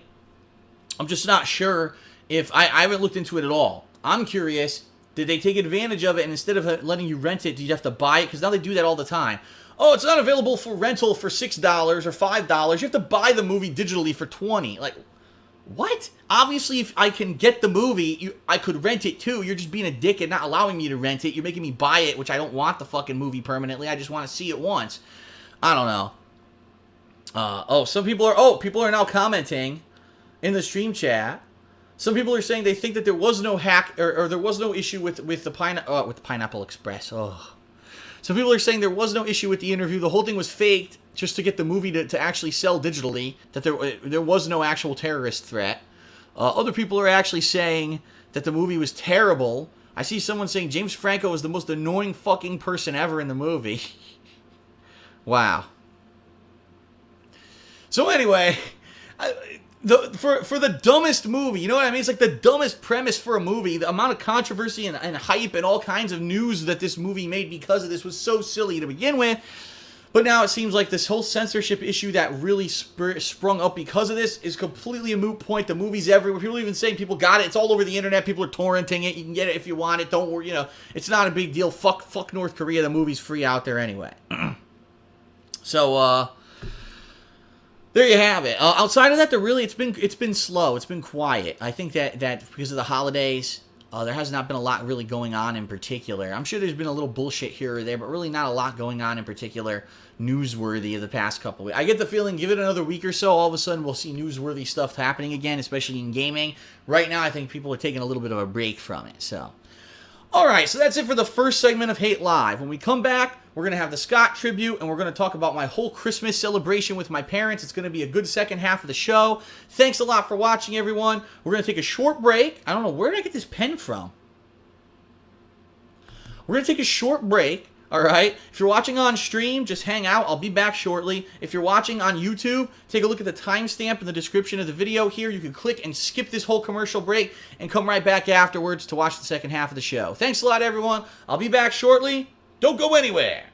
I'm just not sure if... I haven't looked into it at all. I'm curious, did they take advantage of it and instead of letting you rent it, do you have to buy it? Because now they do that all the time. Oh, it's not available for rental for $6 or $5. You have to buy the movie digitally for $20. Like, what? Obviously, if I can get the movie, I could rent it too. You're just being a dick and not allowing me to rent it. You're making me buy it, which I don't want the fucking movie permanently. I just want to see it once. I don't know. People are now commenting in the stream chat. Some people are saying they think that there was no hack or there was no issue with the Pineapple Express. Oh. Some people are saying there was no issue with the interview. The whole thing was faked just to get the movie to actually sell digitally, that there was no actual terrorist threat. Other people are actually saying that the movie was terrible. I see someone saying James Franco is the most annoying fucking person ever in the movie. Wow. So anyway, for the dumbest movie, you know what I mean? It's like the dumbest premise for a movie. The amount of controversy and hype and all kinds of news that this movie made because of this was so silly to begin with. But now it seems like this whole censorship issue that really sprung up because of this is completely a moot point. The movie's everywhere. People even saying people got it. It's all over the internet. People are torrenting it. You can get it if you want it. Don't worry. It's not a big deal. Fuck North Korea. The movie's free out there anyway. So, there you have it. Outside of that, it's been slow. It's been quiet. I think that because of the holidays, there has not been a lot really going on in particular. I'm sure there's been a little bullshit here or there, but really not a lot going on in particular newsworthy of the past couple of weeks. I get the feeling, give it another week or so, all of a sudden we'll see newsworthy stuff happening again, especially in gaming. Right now, I think people are taking a little bit of a break from it. So, all right, so that's it for the first segment of Hate Live. When we come back, we're going to have the Scott tribute, and we're going to talk about my whole Christmas celebration with my parents. It's going to be a good second half of the show. Thanks a lot for watching, everyone. We're going to take a short break. I don't know, where did I get this pen from? We're going to take a short break, all right? If you're watching on stream, just hang out. I'll be back shortly. If you're watching on YouTube, take a look at the timestamp in the description of the video here. You can click and skip this whole commercial break and come right back afterwards to watch the second half of the show. Thanks a lot, everyone. I'll be back shortly. Don't go anywhere.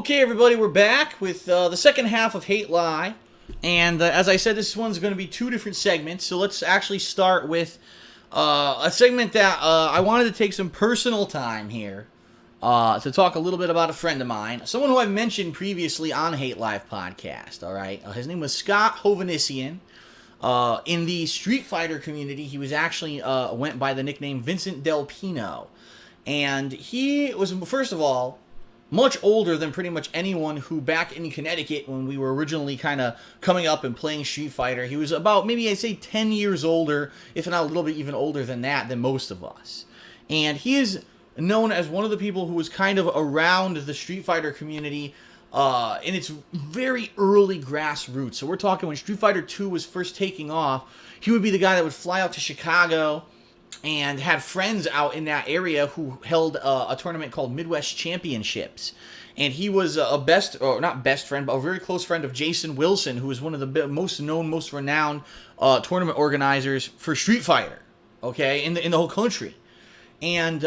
Okay, everybody, we're back with the second half of Hate Lie. And as I said, this one's going to be two different segments. So let's actually start with a segment that I wanted to take some personal time here to talk a little bit about a friend of mine. Someone who I've mentioned previously on Hate Live podcast, all right? His name was Scott Hovannisian. In the Street Fighter community, he was actually went by the nickname Vincent Del Pino. And he was, first of all, much older than pretty much anyone who back in Connecticut when we were originally kind of coming up and playing Street Fighter. He was about, maybe I'd say 10 years older, if not a little bit even older than that, than most of us. And he is known as one of the people who was kind of around the Street Fighter community in its very early grassroots. So we're talking when Street Fighter 2 was first taking off, he would be the guy that would fly out to Chicago and had friends out in that area who held a tournament called Midwest Championships. And he was not best friend, but a very close friend of Jason Wilson, who was one of the most known, most renowned tournament organizers for Street Fighter, okay, in the whole country. And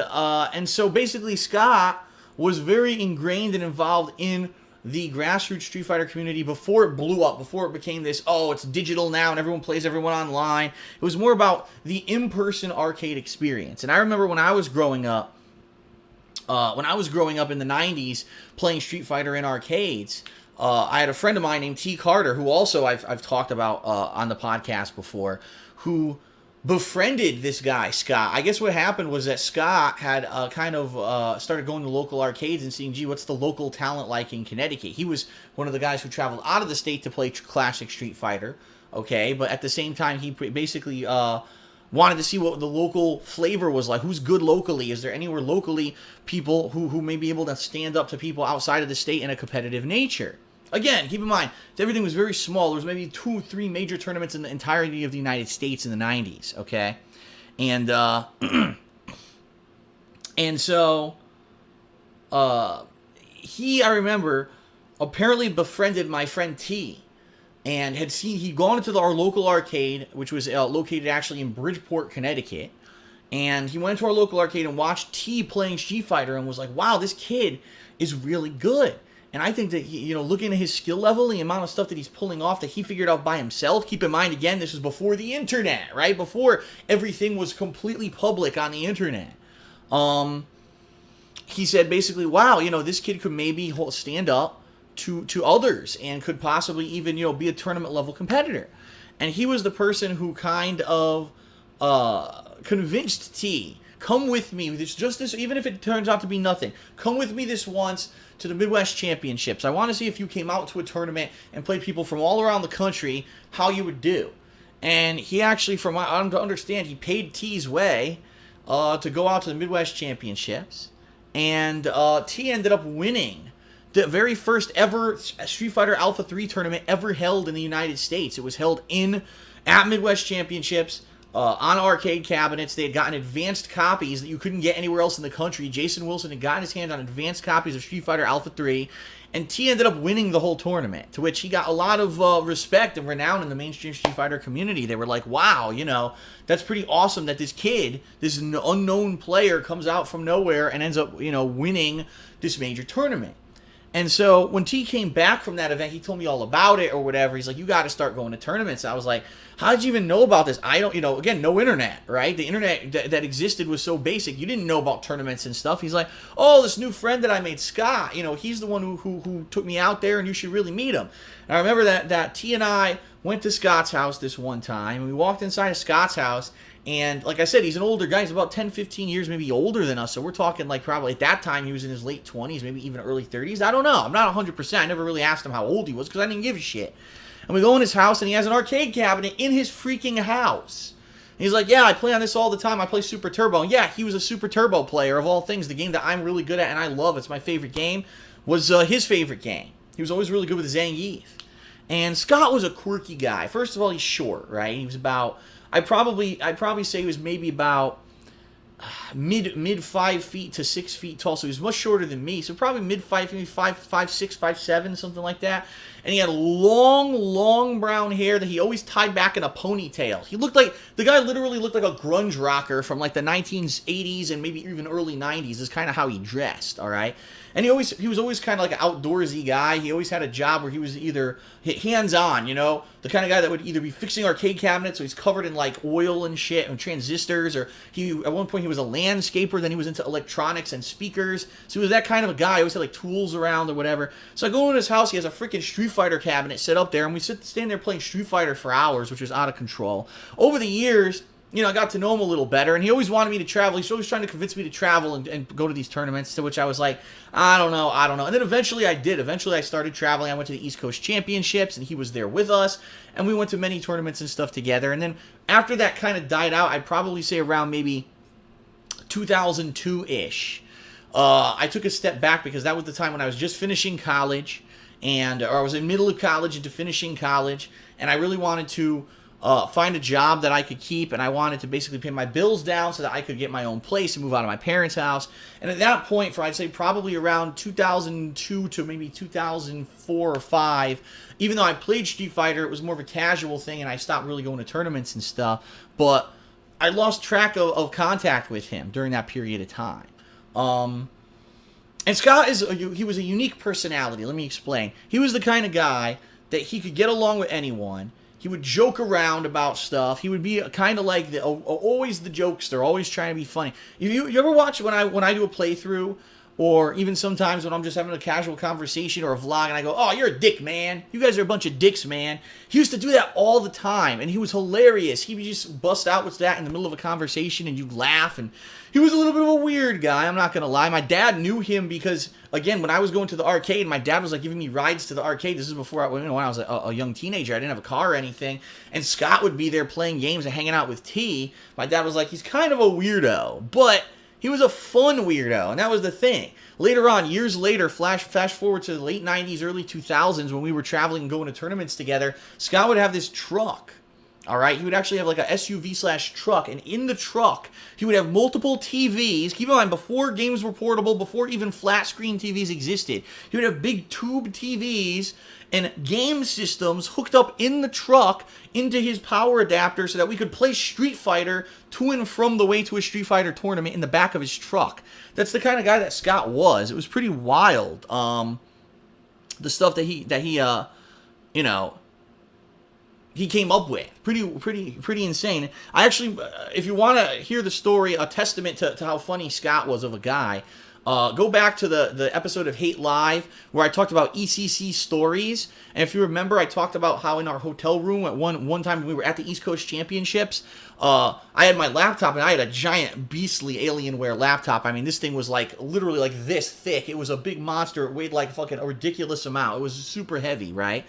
so basically Scott was very ingrained and involved in the grassroots Street Fighter community before it blew up, before it became this, oh, it's digital now and everyone plays everyone online. It was more about the in-person arcade experience. And I remember when I was growing up in the 90s playing Street Fighter in arcades, I had a friend of mine named T. Carter, who also I've talked about on the podcast before, who befriended this guy, Scott. I guess what happened was that Scott had started going to local arcades and seeing, gee, what's the local talent like in Connecticut? He was one of the guys who traveled out of the state to play classic Street Fighter, okay? But at the same time, he basically wanted to see what the local flavor was like. Who's good locally? Is there anywhere locally people who may be able to stand up to people outside of the state in a competitive nature? Again, keep in mind, everything was very small. There was maybe 2 or 3 major tournaments in the entirety of the United States in the 90s, okay? And and so he, I remember, apparently befriended my friend T, and he'd gone into our local arcade, which was located actually in Bridgeport, Connecticut, and he went into our local arcade and watched T playing Street Fighter and was like, wow, this kid is really good. And I think that, looking at his skill level, the amount of stuff that he's pulling off that he figured out by himself. Keep in mind, again, this was before the internet, right? Before everything was completely public on the internet. He said basically, wow, this kid could maybe stand up to others and could possibly even, be a tournament level competitor. And he was the person who kind of convinced T, come with me, even if it turns out to be nothing, come with me this once to the Midwest Championships. I want to see if you came out to a tournament and played people from all around the country, how you would do. And he actually, from what I'm to understand, he paid T's way to go out to the Midwest Championships. And T ended up winning the very first ever Street Fighter Alpha 3 tournament ever held in the United States. It was held at Midwest Championships. On arcade cabinets. They had gotten advanced copies that you couldn't get anywhere else in the country. Jason Wilson had gotten his hands on advanced copies of Street Fighter Alpha 3, and T ended up winning the whole tournament, to which he got a lot of respect and renown in the mainstream Street Fighter community. They were like, wow, that's pretty awesome that this kid, this unknown player, comes out from nowhere and ends up, winning this major tournament. And so when T came back from that event, he told me all about it or whatever. He's like, you got to start going to tournaments. I was like, how did you even know about this? I don't, again, no internet, right? The internet that existed was so basic. You didn't know about tournaments and stuff. He's like, oh, this new friend that I made, Scott, he's the one who took me out there and you should really meet him. And I remember that T and I went to Scott's house this one time. And we walked inside of Scott's house. And like I said, he's an older guy. He's about 10, 15 years maybe older than us. So we're talking like probably at that time he was in his late 20s, maybe even early 30s. I don't know. I'm not 100%. I never really asked him how old he was because I didn't give a shit. And we go in his house and he has an arcade cabinet in his freaking house. And he's like, yeah, I play on this all the time. I play Super Turbo. And yeah, he was a Super Turbo player of all things. The game that I'm really good at and I love, it's my favorite game, was his favorite game. He was always really good with Zangief. And Scott was a quirky guy. First of all, he's short, right? He was about... I'd probably say he was maybe about mid 5 feet to 6 feet tall, so he was much shorter than me. So probably mid 5 feet, 5'6", 5'7", something like that. And he had long brown hair that he always tied back in a ponytail. He looked like the guy literally looked like a grunge rocker from like the 1980s and maybe even early 90s. Is kind of how he dressed. All right. And he was always kind of like an outdoorsy guy. He always had a job where he was either hands-on, you know, the kind of guy that would either be fixing arcade cabinets, so he's covered in like oil and shit and transistors, or at one point he was a landscaper, then he was into electronics and speakers. So he was that kind of a guy. He always had like tools around or whatever. So I go in his house, he has a freaking Street Fighter cabinet set up there, and we stand there playing Street Fighter for hours, which was out of control. Over the years, you know, I got to know him a little better, and he always wanted me to travel. He's always trying to convince me to travel and go to these tournaments, to which I was like, I don't know. And then eventually I did. Eventually I started traveling. I went to the East Coast Championships, and he was there with us, and we went to many tournaments and stuff together. And then after that kind of died out, I'd probably say around maybe 2002-ish, I took a step back because that was the time when I was just finishing college, or I was in the middle of college into finishing college, and I really wanted to find a job that I could keep, and I wanted to basically pay my bills down so that I could get my own place and move out of my parents' house. And at that point, for I'd say probably around 2002 to maybe 2004 or 5, even though I played Street Fighter, it was more of a casual thing, and I stopped really going to tournaments and stuff. But I lost track of contact with him during that period of time. And Scott he was a unique personality. Let me explain. He was the kind of guy that he could get along with anyone. He would joke around about stuff. He would be kind of like always the jokester, always trying to be funny. You ever watch when I do a playthrough, or even sometimes when I'm just having a casual conversation or a vlog, and I go, "Oh, you're a dick, man. You guys are a bunch of dicks, man." He used to do that all the time, and he was hilarious. He would just bust out with that in the middle of a conversation, and you'd laugh. And he was a little bit of a weird guy. I'm not gonna lie. My dad knew him because, again, when I was going to the arcade, my dad was like giving me rides to the arcade. This is before when I was a young teenager. I didn't have a car or anything, and Scott would be there playing games and hanging out with T. My dad was like, he's kind of a weirdo, but he was a fun weirdo, and that was the thing. Later on, years later, flash forward to the late 90s, early 2000s, when we were traveling and going to tournaments together, Scott would have this truck. All right, he would actually have like a SUV/truck, and in the truck, he would have multiple TVs. Keep in mind, before games were portable, before even flat screen TVs existed, he would have big tube TVs and game systems hooked up in the truck into his power adapter so that we could play Street Fighter to and from the way to a Street Fighter tournament in the back of his truck. That's the kind of guy that Scott was. It was pretty wild. The stuff that he came up with. Pretty insane. I actually, if you want to hear the story, a testament to how funny Scott was of a guy, go back to the episode of Hate Live where I talked about ECC stories. And if you remember, I talked about how in our hotel room at one time when we were at the East Coast Championships, I had my laptop, and I had a giant beastly Alienware laptop. I mean, this thing was like literally like this thick. It was a big monster. It weighed like fucking a ridiculous amount. It was super heavy, right?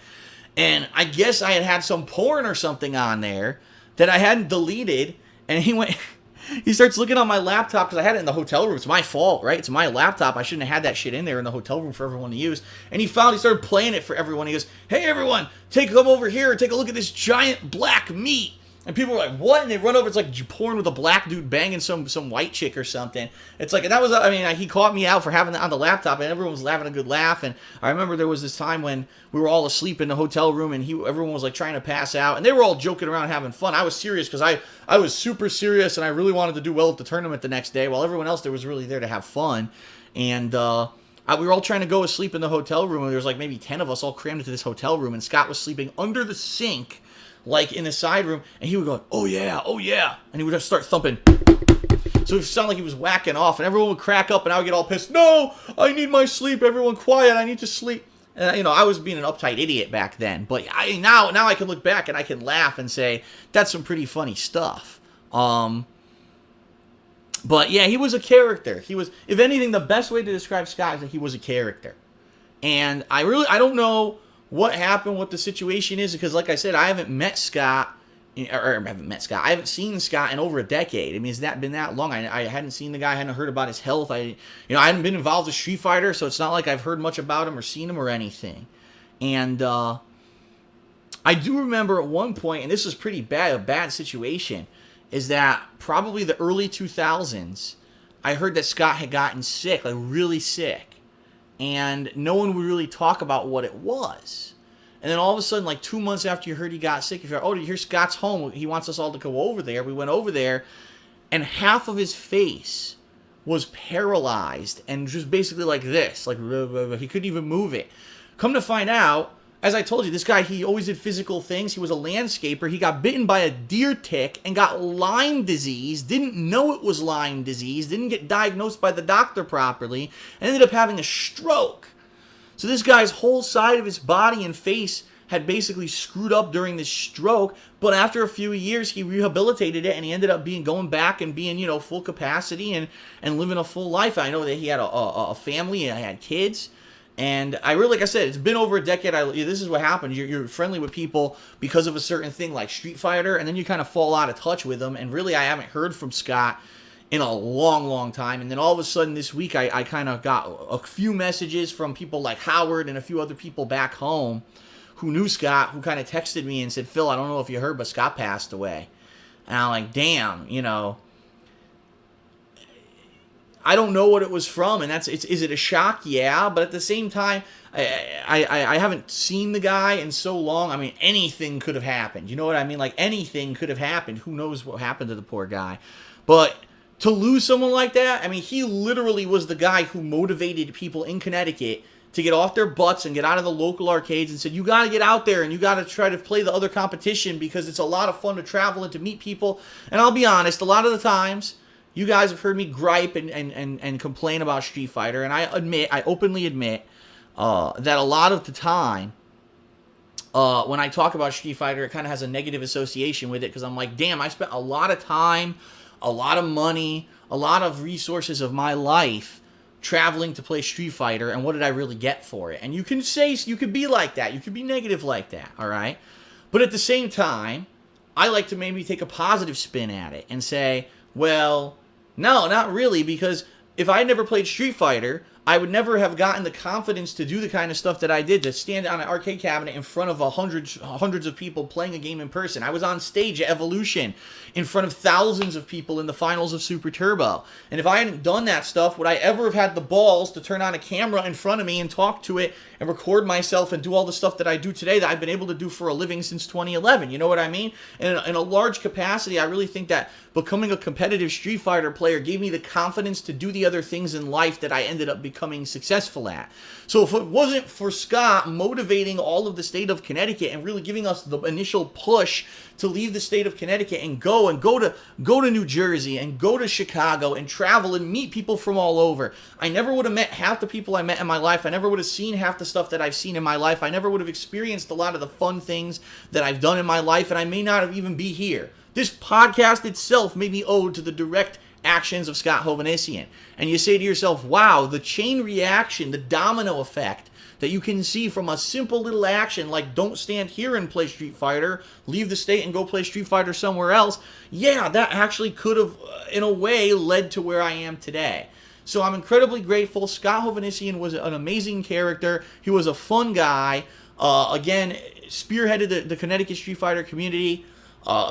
And I guess I had some porn or something on there that I hadn't deleted. And he starts looking on my laptop because I had it in the hotel room. It's my fault, right? It's my laptop. I shouldn't have had that shit in there in the hotel room for everyone to use. And he started playing it for everyone. He goes, "Hey, everyone, come over here and take a look at this giant black meat." And people were like, "What?" And they run over. It's like porn with a black dude banging some white chick or something. It's like, and that was, I mean, he caught me out for having that on the laptop, and everyone was having a good laugh. And I remember there was this time when we were all asleep in the hotel room, and everyone was like trying to pass out, and they were all joking around having fun. I was serious because I was super serious, and I really wanted to do well at the tournament the next day, while everyone else there was really there to have fun. And we were all trying to go asleep in the hotel room, and there was like maybe 10 of us all crammed into this hotel room, and Scott was sleeping under the sink, like in the side room, and he would go, "Oh yeah, oh yeah," and he would just start thumping. So it sounded like he was whacking off, and everyone would crack up, and I would get all pissed. "No, I need my sleep. Everyone quiet. I need to sleep." And I was being an uptight idiot back then, but now I can look back and I can laugh and say that's some pretty funny stuff. But yeah, he was a character. He was, if anything, the best way to describe Scott is that he was a character. And I don't know what happened, what the situation is, because like I said, I haven't met Scott, I haven't seen Scott in over a decade. I mean, it's been that long. I hadn't seen the guy, I hadn't heard about his health. I hadn't been involved with Street Fighter, so it's not like I've heard much about him or seen him or anything. And I do remember at one point, and this was pretty bad, a bad situation, is that probably the early 2000s, I heard that Scott had gotten sick, like really sick. And no one would really talk about what it was. And then all of a sudden, like 2 months after you heard he got sick, you heard, oh, here's Scott's home. He wants us all to go over there. We went over there, and half of his face was paralyzed and just basically like this. Like, he couldn't even move it. Come to find out, as I told you, this guy, he always did physical things. He was a landscaper. He got bitten by a deer tick and got Lyme disease. Didn't know it was Lyme disease. Didn't get diagnosed by the doctor properly. And ended up having a stroke. So this guy's whole side of his body and face had basically screwed up during this stroke. But after a few years, he rehabilitated it. And he ended up going back and being, full capacity and living a full life. I know that he had a family and I had kids. And I really, like I said, it's been over a decade. This is what happens. You're friendly with people because of a certain thing like Street Fighter, and then you kind of fall out of touch with them. And really, I haven't heard from Scott in a long, long time. And then all of a sudden this week, I kind of got a few messages from people like Howard and a few other people back home who knew Scott, who kind of texted me and said, Phil, I don't know if you heard, but Scott passed away. And I'm like, damn, I don't know what it was from, and is it a shock? Yeah, but at the same time, I haven't seen the guy in so long. I mean, anything could have happened. You know what I mean? Like, anything could have happened. Who knows what happened to the poor guy? But to lose someone like that, I mean, he literally was the guy who motivated people in Connecticut to get off their butts and get out of the local arcades and said, you got to get out there and you got to try to play the other competition because it's a lot of fun to travel and to meet people. And I'll be honest, a lot of the times, you guys have heard me gripe and complain about Street Fighter, and I openly admit that a lot of the time, when I talk about Street Fighter, it kind of has a negative association with it, because I'm like, damn, I spent a lot of time, a lot of money, a lot of resources of my life traveling to play Street Fighter, and what did I really get for it? And you can be like that, you could be negative like that, alright? But at the same time, I like to maybe take a positive spin at it and say, well, no, not really, because if I had never played Street Fighter, I would never have gotten the confidence to do the kind of stuff that I did, to stand on an arcade cabinet in front of hundreds of people playing a game in person. I was on stage at Evolution in front of thousands of people in the finals of Super Turbo. And if I hadn't done that stuff, would I ever have had the balls to turn on a camera in front of me and talk to it and record myself and do all the stuff that I do today that I've been able to do for a living since 2011? You know what I mean? And in a large capacity, I really think that becoming a competitive Street Fighter player gave me the confidence to do the other things in life that I ended up becoming successful at. So if it wasn't for Scott motivating all of the state of Connecticut and really giving us the initial push to leave the state of Connecticut and go to New Jersey and go to Chicago and travel and meet people from all over, I never would have met half the people I met in my life. I never would have seen half the stuff that I've seen in my life. I never would have experienced a lot of the fun things that I've done in my life, and I may not have even be here. This podcast itself may be owed to the direct actions of Scott Hovhannissian. And you say to yourself, wow, the chain reaction, the domino effect that you can see from a simple little action like don't stand here and play Street Fighter, leave the state and go play Street Fighter somewhere else, yeah, that actually could have, in a way, led to where I am today. So I'm incredibly grateful. Scott Hovhannissian was an amazing character. He was a fun guy. Again, spearheaded the Connecticut Street Fighter community.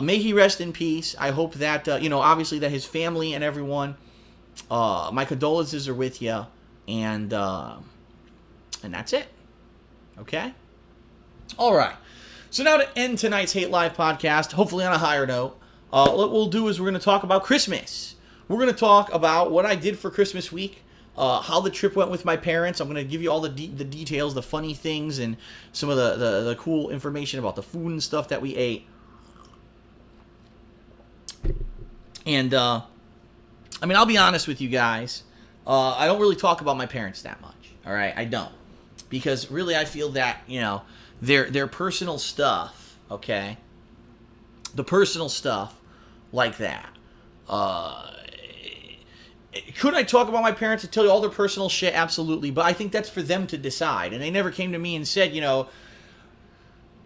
May he rest in peace. I hope that, obviously that his family and everyone, my condolences are with you. And that's it. Okay? All right. So now to end tonight's Hate Live podcast, hopefully on a higher note, what we'll do is we're going to talk about Christmas. We're going to talk about what I did for Christmas week, how the trip went with my parents. I'm going to give you all the details, the funny things, and some of the cool information about the food and stuff that we ate. And, I'll be honest with you guys. I don't really talk about my parents that much. All right? I don't. Because really I feel that, their personal stuff, okay? The personal stuff like that. Could I talk about my parents and tell you all their personal shit? Absolutely. But I think that's for them to decide. And they never came to me and said,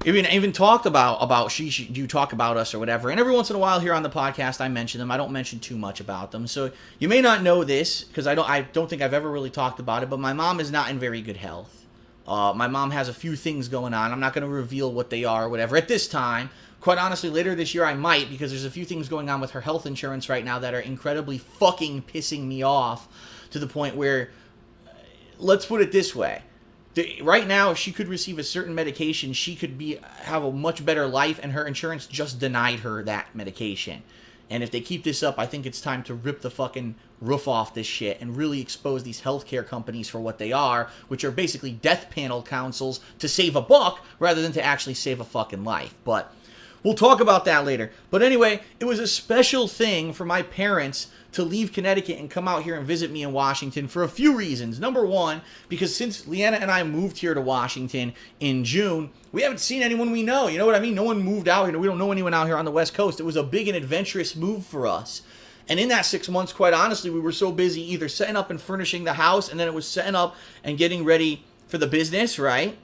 even talked about you talk about us or whatever. And every once in a while here on the podcast I mention them. I don't mention too much about them. So you may not know this because I don't think I've ever really talked about it, but my mom is not in very good health. My mom has a few things going on. I'm not going to reveal what they are or whatever at this time, Quite honestly, later this year I might, because there's a few things going on with her health insurance right now that are incredibly fucking pissing me off to the point where, let's put it this way. Right now, if she could receive a certain medication, she could have a much better life, and her insurance just denied her that medication. And if they keep this up, I think it's time to rip the fucking roof off this shit and really expose these healthcare companies for what they are, which are basically death panel councils to save a buck rather than to actually save a fucking life. But we'll talk about that later. But anyway, it was a special thing for my parents to leave Connecticut and come out here and visit me in Washington for a few reasons. Number one, because since Leanna and I moved here to Washington in June, we haven't seen anyone we know. You know what I mean? No one moved out here. We don't know anyone out here on the West Coast. It was a big and adventurous move for us. And in that 6 months, quite honestly, we were so busy either setting up and furnishing the house, and then it was setting up and getting ready for the business, right?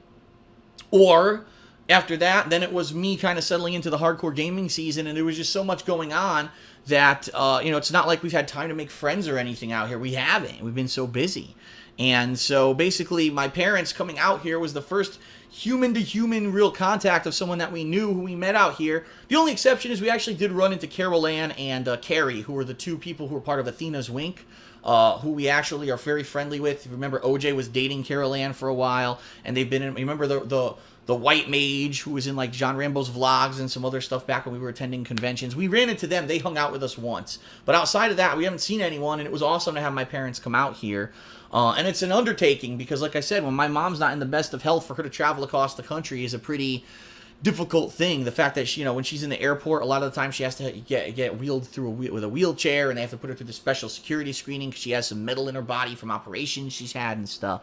Or after that, then it was me kind of settling into the hardcore gaming season, and there was just so much going on that, it's not like we've had time to make friends or anything out here. We haven't. We've been so busy. And so basically my parents coming out here was the first human-to-human real contact of someone that we knew who we met out here. The only exception is we actually did run into Carol Ann and Carrie, who were the two people who were part of Athena's Wink, who we actually are very friendly with. Remember, OJ was dating Carol Ann for a while, and they've been in, remember the white mage who was in like John Rambo's vlogs and some other stuff back when we were attending conventions. We ran into them. They hung out with us once. But outside of that, we haven't seen anyone, and it was awesome to have my parents come out here. And it's an undertaking because, like I said, when my mom's not in the best of health, for her to travel across the country is a pretty difficult thing. The fact that when she's in the airport, a lot of the time she has to get wheeled through with a wheelchair, and they have to put her through the special security screening because she has some metal in her body from operations she's had and stuff.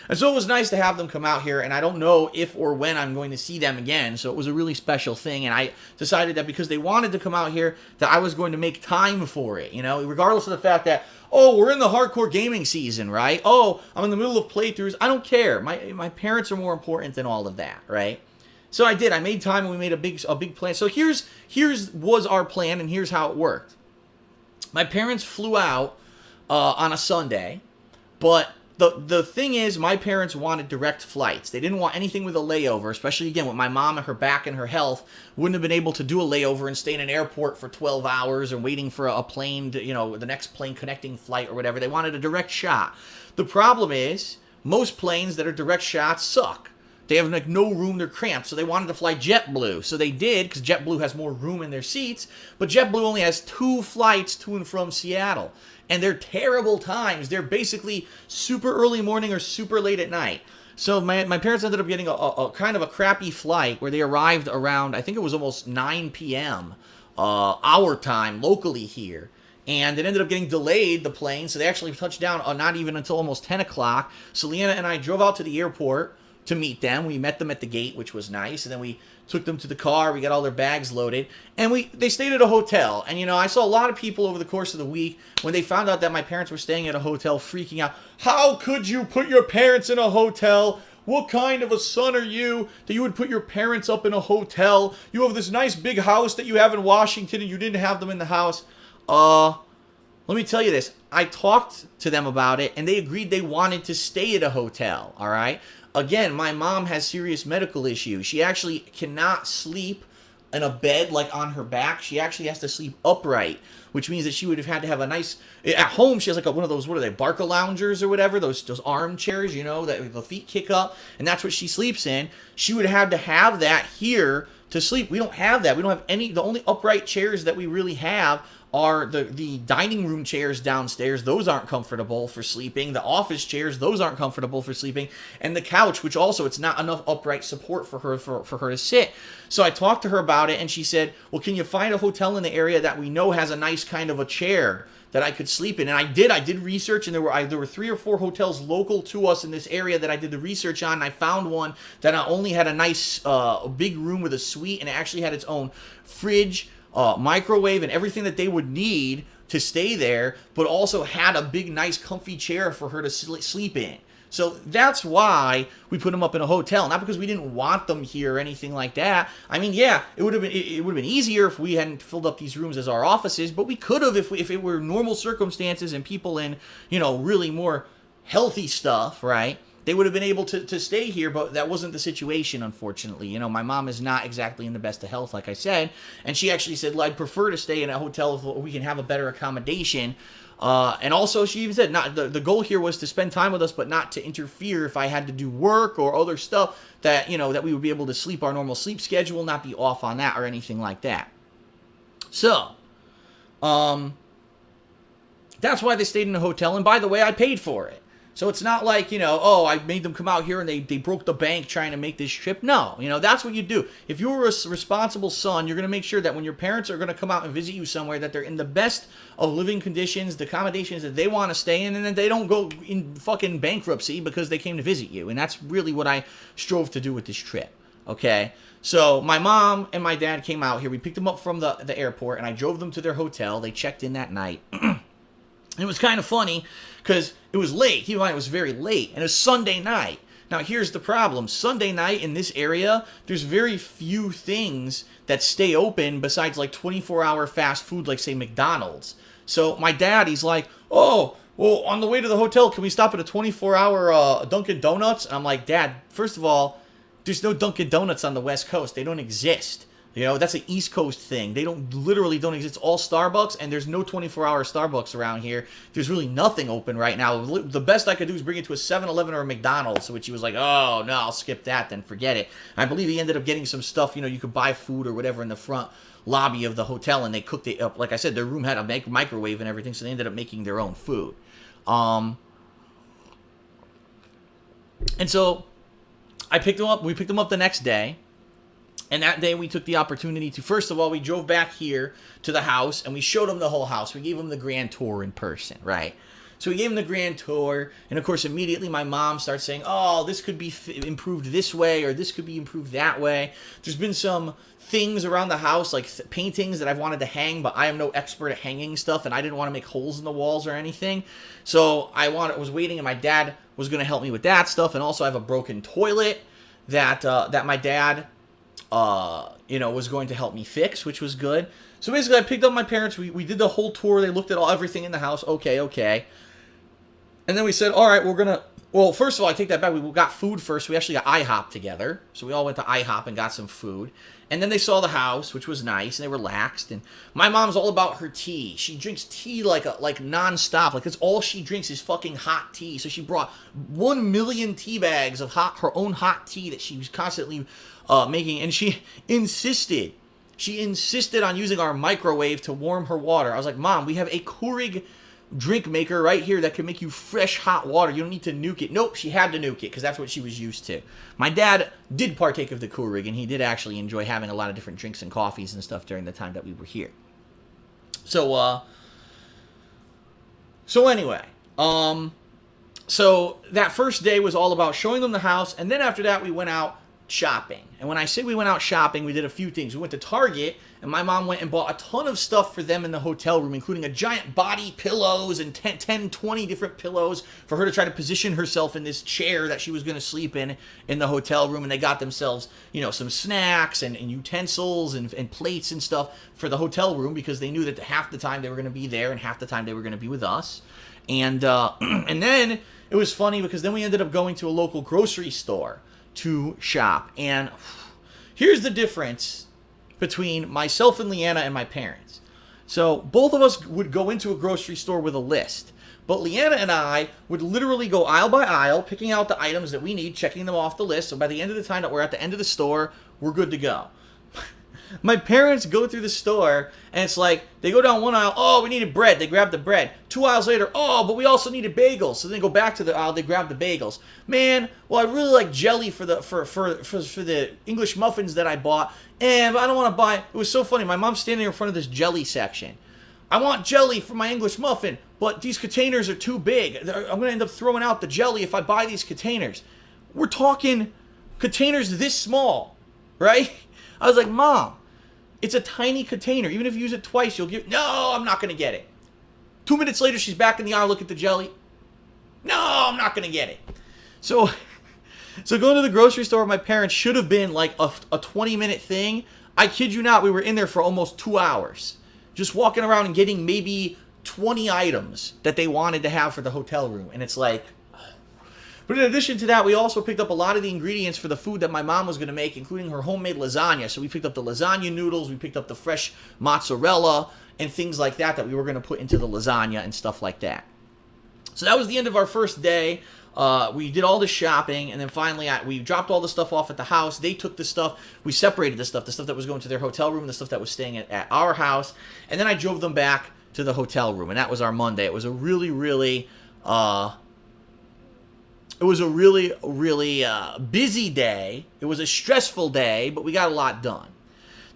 And so it was nice to have them come out here, and I don't know if or when I'm going to see them again, so it was a really special thing, and I decided that because they wanted to come out here, that I was going to make time for it, regardless of the fact that, oh, we're in the hardcore gaming season, right? Oh, I'm in the middle of playthroughs. I don't care. My parents are more important than all of that, right? So I did. I made time, and we made a big plan. So here's was our plan, and here's how it worked. My parents flew out on a Sunday, but the thing is, my parents wanted direct flights. They didn't want anything with a layover, especially, again, with my mom and her back and her health. Wouldn't have been able to do a layover and stay in an airport for 12 hours and waiting for a plane, the next plane connecting flight or whatever. They wanted a direct shot. The problem is, most planes that are direct shots suck. They have no room, they're cramped, so they wanted to fly JetBlue. So they did, because JetBlue has more room in their seats, but JetBlue only has 2 flights to and from Seattle. And they're terrible times. They're basically super early morning or super late at night. So my parents ended up getting a kind of a crappy flight where they arrived around, I think it was almost 9 p.m. Our time, locally here. And it ended up getting delayed, the plane, so they actually touched down not even until almost 10 o'clock. So Leanna and I drove out to the airport to meet them. We met them at the gate, which was nice, and then we took them to the car. We got all their bags loaded, and they stayed at a hotel. And I saw a lot of people over the course of the week, when they found out that my parents were staying at a hotel, freaking out. How could you put your parents in a hotel? What kind of a son are you that you would put your parents up in a hotel? You have this nice big house that you have in Washington, and you didn't have them in the house. Let me tell you this. I talked to them about it, and they agreed they wanted to stay at a hotel, all right? Again, my mom has serious medical issues. She actually cannot sleep in a bed like on her back. She actually has to sleep upright, which means that she would have had to have a nice... At home, she has like one of those, what are they, Barca loungers or whatever, those armchairs, that the feet kick up, and that's what she sleeps in. She would have to have that here to sleep. We don't have that. We don't have any... The only upright chairs that we really have are the dining room chairs downstairs. Those aren't comfortable for sleeping. The office chairs, those aren't comfortable for sleeping. And the couch, which also, it's not enough upright support for her to sit. So I talked to her about it, and she said, well, can you find a hotel in the area that we know has a nice kind of a chair that I could sleep in? And I did research, and there were 3 or 4 hotels local to us in this area that I did the research on, and I found one that not only had a nice big room with a suite, and it actually had its own fridge, microwave, and everything that they would need to stay there, but also had a big, nice, comfy chair for her to sleep in. So that's why we put them up in a hotel, not because we didn't want them here or anything like that. I mean, yeah, it would have been easier if we hadn't filled up these rooms as our offices, but we could have if it were normal circumstances and people in really more healthy stuff, right? they would have been able to stay here, but that wasn't the situation, unfortunately. You know, my mom is not exactly in the best of health, like I said, and she actually said, well, I'd prefer to stay in a hotel if we can have a better accommodation. And also, she even said, not the goal here was to spend time with us, but not to interfere if I had to do work or other stuff, that, you know, that we would be able to sleep our normal sleep schedule, not be off on that or anything like that. So, that's why they stayed in a hotel, and by the way, I paid for it. So it's not like, you know, oh, I made them come out here and they broke the bank trying to make this trip. No, you know, that's what you do. If you're a responsible son, you're going to make sure that when your parents are going to come out and visit you somewhere, that they're in the best of living conditions, the accommodations that they want to stay in, and that they don't go in fucking bankruptcy because they came to visit you. And that's really what I strove to do with this trip. Okay? So my mom and my dad came out here. We picked them up from the airport, and I drove them to their hotel. They checked in that night. It was kind of funny because it was late. Keep in mind, it was very late, and it was Sunday night. Now, here's the problem. Sunday night in this area, there's very few things that stay open besides like 24-hour fast food, like, say, McDonald's. So my dad, he's like, oh, well, on the way to the hotel, can we stop at a 24-hour Dunkin' Donuts? And I'm like, Dad, first of all, there's no Dunkin' Donuts on the West Coast. They don't exist. You know, that's an East Coast thing. They literally don't exist. It's all Starbucks, and there's no 24-hour Starbucks around here. There's really nothing open right now. The best I could do is bring it to a 7-Eleven or a McDonald's, which he was like, oh, no, I'll skip that, then forget it. I believe he ended up getting some stuff, you know, you could buy food or whatever in the front lobby of the hotel, and they cooked it up. Like I said, their room had a microwave and everything, so they ended up making their own food. And so we picked them up the next day. And that day we took the opportunity to, first of all, we drove back here to the house and we showed them the whole house. We gave them the grand tour in person, right? So we gave them the grand tour, and of course immediately my mom starts saying, oh, this could be improved this way, or this could be improved that way. There's been some things around the house, like paintings that I've wanted to hang, but I am no expert at hanging stuff, and I didn't want to make holes in the walls or anything. So I was waiting, and my dad was going to help me with that stuff, and also I have a broken toilet that my dad was going to help me fix, which was good. So basically, I picked up my parents. We did the whole tour. They looked at everything in the house. Okay. And then we said, all right, well, first of all, I take that back. We got food first. We actually got IHOP together. So we all went to IHOP and got some food. And then they saw the house, which was nice, and they relaxed. And my mom's all about her tea. She drinks tea like nonstop. Like, that's all she drinks is fucking hot tea. So she brought 1 million tea bags of her own hot tea that she was constantly making. And she insisted on using our microwave to warm her water. I was like, Mom, we have a Keurig drink maker right here that can make you fresh hot water. You don't need to nuke it. Nope, she had to nuke it because that's what she was used to. My dad did partake of the Keurig, and he did actually enjoy having a lot of different drinks and coffees and stuff during the time that we were here. So anyway, so that first day was all about showing them the house, and then after that we went out shopping. And when I say we went out shopping, we did a few things. We went to Target, and my mom went and bought a ton of stuff for them in the hotel room, including a giant body pillows and 20 different pillows for her to try to position herself in this chair that she was going to sleep in the hotel room. And they got themselves, some snacks and utensils and plates and stuff for the hotel room, because they knew that half the time they were going to be there and half the time they were going to be with us. And and then it was funny because then we ended up going to a local grocery store to shop. And here's the difference between myself and Leanna and my parents. So both of us would go into a grocery store with a list, but Leanna and I would literally go aisle by aisle, picking out the items that we need, checking them off the list. So by the end of the time that we're at the end of the store, we're good to go. My parents go through the store, and it's like, they go down one aisle, oh, we needed bread, they grab the bread. 2 aisles later, oh, but we also needed bagels. So then they go back to the aisle, they grab the bagels. Man, well, I really like jelly for the English muffins that I bought, and I don't want to buy, it was so funny, my mom's standing in front of this jelly section. I want jelly for my English muffin, but these containers are too big. I'm going to end up throwing out the jelly if I buy these containers. We're talking containers this small, right? I was like, Mom, it's a tiny container. Even if you use it twice, you'll get... No, I'm not going to get it. 2 minutes later, she's back in the aisle, look at the jelly. No, I'm not going to get it. So going to the grocery store with my parents should have been like a 20-minute thing. I kid you not, we were in there for almost 2 hours. Just walking around and getting maybe 20 items that they wanted to have for the hotel room. And it's like... But in addition to that, we also picked up a lot of the ingredients for the food that my mom was going to make, including her homemade lasagna. So we picked up the lasagna noodles, we picked up the fresh mozzarella, and things like that we were going to put into the lasagna and stuff like that. So that was the end of our first day. We did all the shopping, and then finally we dropped all the stuff off at the house. They took the stuff. We separated the stuff that was going to their hotel room, the stuff that was staying at our house, and then I drove them back to the hotel room, and that was our Monday. It was a really, really busy day. It was a stressful day, but we got a lot done.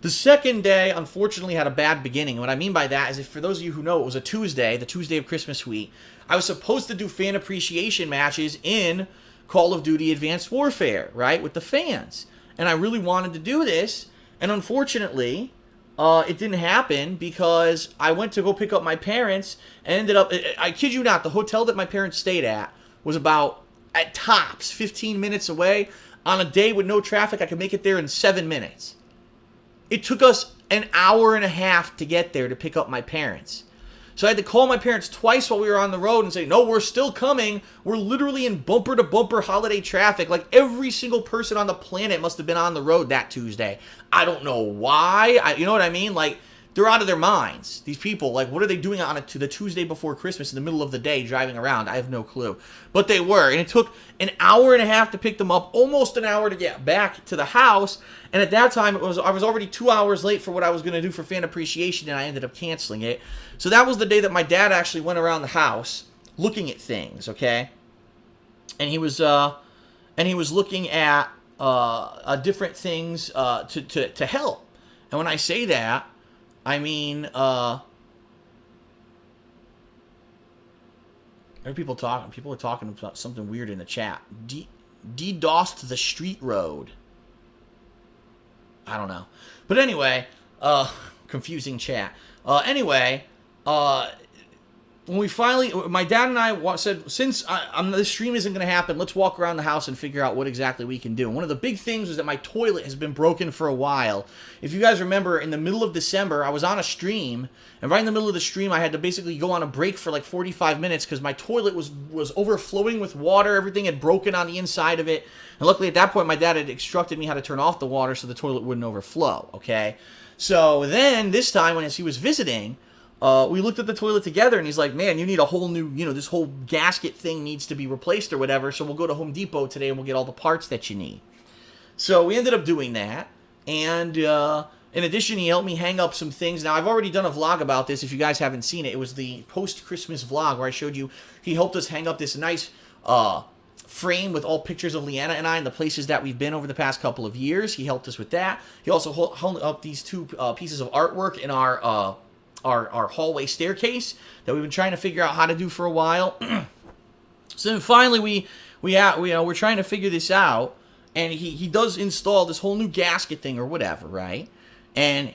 The second day, unfortunately, had a bad beginning. And what I mean by that is, if for those of you who know, it was a Tuesday, the Tuesday of Christmas week. I was supposed to do fan appreciation matches in Call of Duty Advanced Warfare, right, with the fans. And I really wanted to do this, and unfortunately, it didn't happen because I went to go pick up my parents and ended up, I kid you not, the hotel that my parents stayed at was about, at tops, 15 minutes away. On a day with no traffic, I could make it there in 7 minutes. It took us an hour and a half to get there to pick up my parents. So I had to call my parents twice while we were on the road and say, no, we're still coming. We're literally in bumper-to-bumper holiday traffic. Like, every single person on the planet must have been on the road that Tuesday. I don't know why. You know what I mean? Like, they're out of their minds. These people, like, what are they doing on the Tuesday before Christmas in the middle of the day driving around? I have no clue. But they were. And it took an hour and a half to pick them up, almost an hour to get back to the house. And at that time, I was already 2 hours late for what I was going to do for fan appreciation, and I ended up canceling it. So that was the day that my dad actually went around the house looking at things, okay? And he was looking at different things to help. And when I say that, I mean, there are people talking. People are talking about something weird in the chat. DDosed the street road. I don't know. But anyway, confusing chat. Anyway, when we finally, my dad and I said, since this stream isn't going to happen, let's walk around the house and figure out what exactly we can do. And one of the big things was that my toilet has been broken for a while. If you guys remember, in the middle of December, I was on a stream, and right in the middle of the stream, I had to basically go on a break for like 45 minutes because my toilet was overflowing with water. Everything had broken on the inside of it. And luckily, at that point, my dad had instructed me how to turn off the water so the toilet wouldn't overflow, okay? So then, this time, when he was visiting, we looked at the toilet together, and he's like, man, you need a whole new, this whole gasket thing needs to be replaced or whatever, so we'll go to Home Depot today and we'll get all the parts that you need. So we ended up doing that, and in addition, he helped me hang up some things. Now, I've already done a vlog about this. If you guys haven't seen it, it was the post-Christmas vlog where I showed you he helped us hang up this nice frame with all pictures of Leanna and I and the places that we've been over the past couple of years. He helped us with that. He also hung up these two pieces of artwork in our hallway staircase that we've been trying to figure out how to do for a while. So then finally we're trying to figure this out, and he does install this whole new gasket thing or whatever, right? And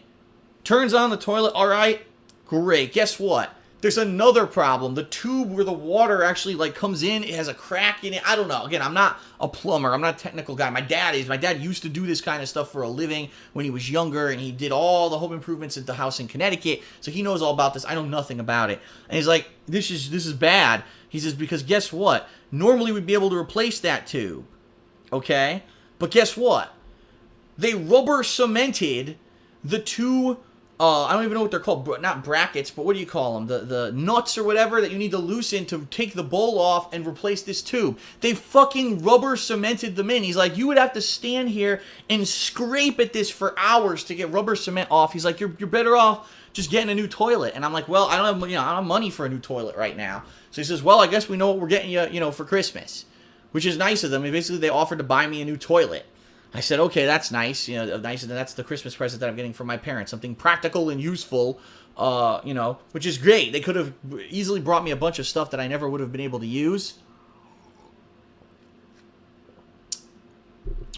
turns on the toilet. All right, great. Guess what? There's another problem. The tube where the water actually like comes in, it has a crack in it. I don't know. Again, I'm not a plumber. I'm not a technical guy. My dad is. My dad used to do this kind of stuff for a living when he was younger, and he did all the home improvements at the house in Connecticut, so he knows all about this. I know nothing about it. And he's like, this is bad. He says, because guess what? Normally we'd be able to replace that tube, okay? But guess what? They rubber cemented the two, I don't even know what they're called, not brackets, but what do you call them? The nuts or whatever that you need to loosen to take the bowl off and replace this tube. They fucking rubber cemented them in. He's like, you would have to stand here and scrape at this for hours to get rubber cement off. He's like, you're better off just getting a new toilet. And I'm like, well, I don't have money for a new toilet right now. So he says, well, I guess we know what we're getting you, for Christmas, which is nice of them. And basically, they offered to buy me a new toilet. I said, okay, that's nice. Nice, and that's the Christmas present that I'm getting from my parents. Something practical and useful, which is great. They could have easily brought me a bunch of stuff that I never would have been able to use.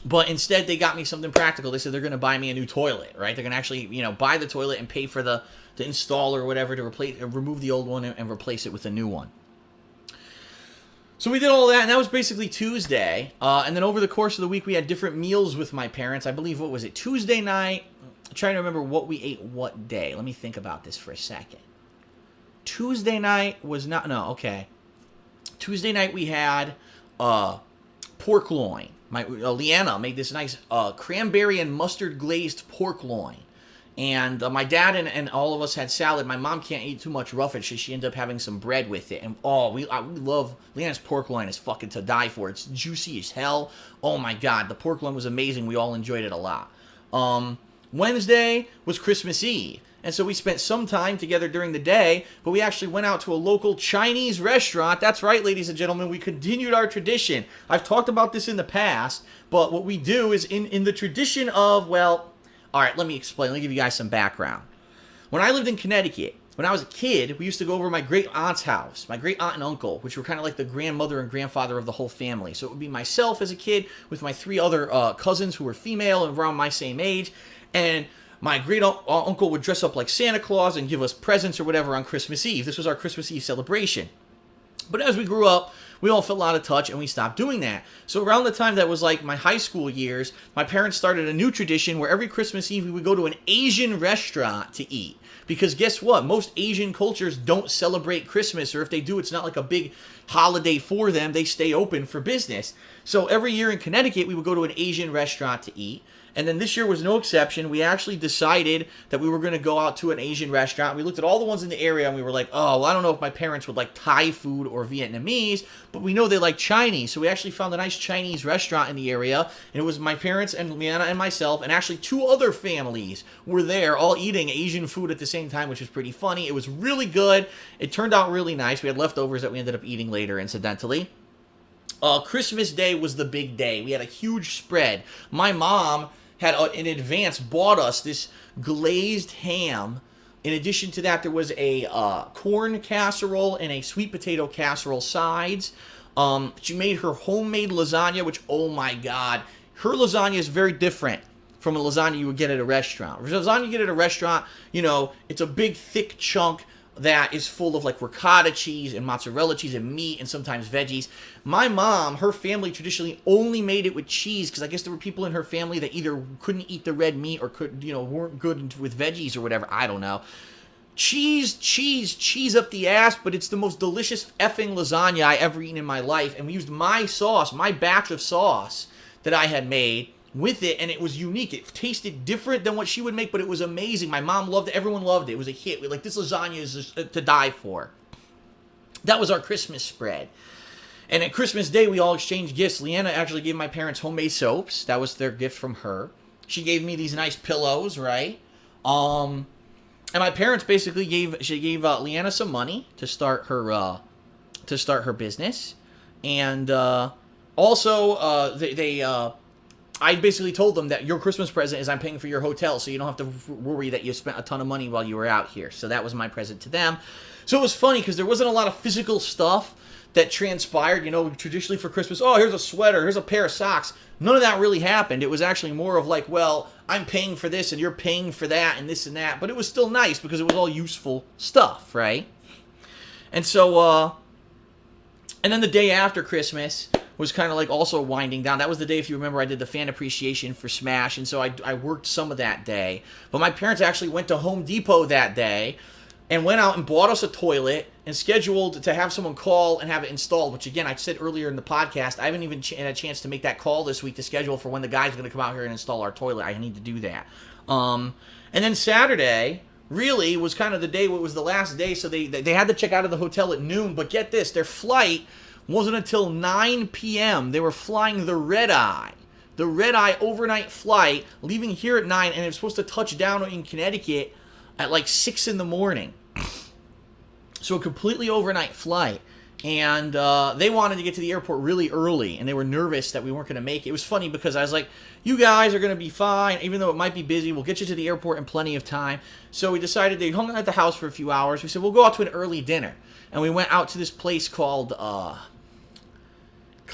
But instead, they got me something practical. They said they're going to buy me a new toilet, right? They're going to actually, buy the toilet and pay for the installer or whatever to remove the old one and replace it with a new one. So we did all that, and that was basically Tuesday. And then over the course of the week, we had different meals with my parents. I believe, what was it, Tuesday night? I'm trying to remember what we ate what day. Let me think about this for a second. Tuesday night was not, no, okay. Tuesday night we had pork loin. My Leanna made this nice cranberry and mustard glazed pork loin. And my dad and all of us had salad. My mom can't eat too much roughage, so she ended up having some bread with it. And we love Leanna's pork loin. Is fucking to die for. It's juicy as hell. Oh my god, the pork loin was amazing. We all enjoyed it a lot. Wednesday was Christmas Eve. And so we spent some time together during the day, but we actually went out to a local Chinese restaurant. That's right, ladies and gentlemen, we continued our tradition. I've talked about this in the past, but what we do is in the tradition of, well, all right, let me explain. Let me give you guys some background. When I lived in Connecticut, when I was a kid, we used to go over to my great aunt's house, my great aunt and uncle, which were kind of like the grandmother and grandfather of the whole family. So it would be myself as a kid with my 3 other cousins who were female and around my same age. And my great uncle would dress up like Santa Claus and give us presents or whatever on Christmas Eve. This was our Christmas Eve celebration. But as we grew up, we all fell out of touch and we stopped doing that. So around the time that was like my high school years, my parents started a new tradition where every Christmas Eve we would go to an Asian restaurant to eat. Because guess what? Most Asian cultures don't celebrate Christmas, or if they do, it's not like a big holiday for them. They stay open for business. So every year in Connecticut, we would go to an Asian restaurant to eat. And then this year was no exception. We actually decided that we were going to go out to an Asian restaurant. We looked at all the ones in the area and we were like, oh, well, I don't know if my parents would like Thai food or Vietnamese, but we know they like Chinese. So we actually found a nice Chinese restaurant in the area. And it was my parents and Leanna and myself, and actually 2 other families were there all eating Asian food at the same time, which was pretty funny. It was really good. It turned out really nice. We had leftovers that we ended up eating later, incidentally. Christmas Day was the big day. We had a huge spread. My mom had in advance bought us this glazed ham. In addition to that, there was a corn casserole and a sweet potato casserole sides. She made her homemade lasagna, which, oh my god, her lasagna is very different from a lasagna you would get at a restaurant. Lasagna you get at a restaurant, you know, it's a big thick chunk that is full of like ricotta cheese and mozzarella cheese and meat and sometimes veggies. My mom, her family traditionally only made it with cheese because I guess there were people in her family that either couldn't eat the red meat or weren't good with veggies or whatever. I don't know. Cheese up the ass, but it's the most delicious effing lasagna I ever eaten in my life. And we used my sauce, my batch of sauce that I had made with it, and it was unique. It tasted different than what she would make, but it was amazing. My mom loved it. Everyone loved it. It was a hit. We're like, this lasagna is to die for. That was our Christmas spread. And at Christmas Day, we all exchanged gifts. Leanna actually gave my parents homemade soaps. That was their gift from her. She gave me these nice pillows, right? And my parents basically gave Leanna some money to start her business, and also I basically told them that your Christmas present is I'm paying for your hotel, so you don't have to worry that you spent a ton of money while you were out here. So that was my present to them. So it was funny because there wasn't a lot of physical stuff that transpired. You know, traditionally for Christmas, oh, here's a sweater, here's a pair of socks. None of that really happened. It was actually more of like, well, I'm paying for this and you're paying for that and this and that. But it was still nice because it was all useful stuff, right? And so, and then the day after Christmas was kind of like also winding down. That was the day, if you remember, I did the fan appreciation for Smash, and so I worked some of that day. But my parents actually went to Home Depot that day and went out and bought us a toilet and scheduled to have someone call and have it installed, which, again, I said earlier in the podcast, I haven't even had a chance to make that call this week to schedule for when the guy's going to come out here and install our toilet. I need to do that. And then Saturday really was kind of the day, it was the last day, so they had to check out of the hotel at noon, but get this, their flight wasn't until 9 p.m. They were flying the red-eye overnight flight, leaving here at 9, and it was supposed to touch down in Connecticut at like 6 in the morning. So a completely overnight flight. And they wanted to get to the airport really early, and they were nervous that we weren't going to make it. It was funny because I was like, you guys are going to be fine, even though it might be busy. We'll get you to the airport in plenty of time. So we decided they hung out at the house for a few hours. We said, we'll go out to an early dinner. And we went out to this place called,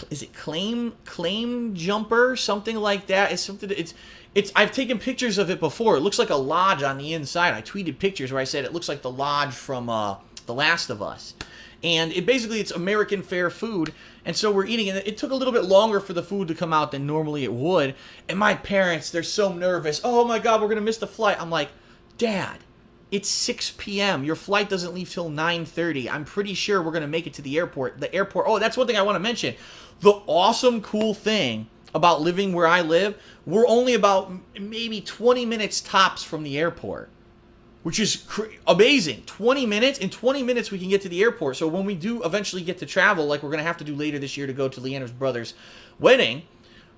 is it Claim Jumper? Something like that. It's something, it's I've taken pictures of it before. It looks like a lodge on the inside. I tweeted pictures where I said it looks like the lodge from The Last of Us. And it's American fare food. And so we're eating, and it took a little bit longer for the food to come out than normally it would. And my parents, they're so nervous. Oh my God, we're going to miss the flight. I'm like, Dad, It's 6 p.m. Your flight doesn't leave till 9:30. I'm pretty sure we're going to make it to the airport. Oh, that's one thing I want to mention. The awesome, cool thing about living where I live, we're only about maybe 20 minutes tops from the airport, which is amazing. 20 minutes? In 20 minutes, we can get to the airport. So when we do eventually get to travel, like we're going to have to do later this year to go to Leanna's brother's wedding,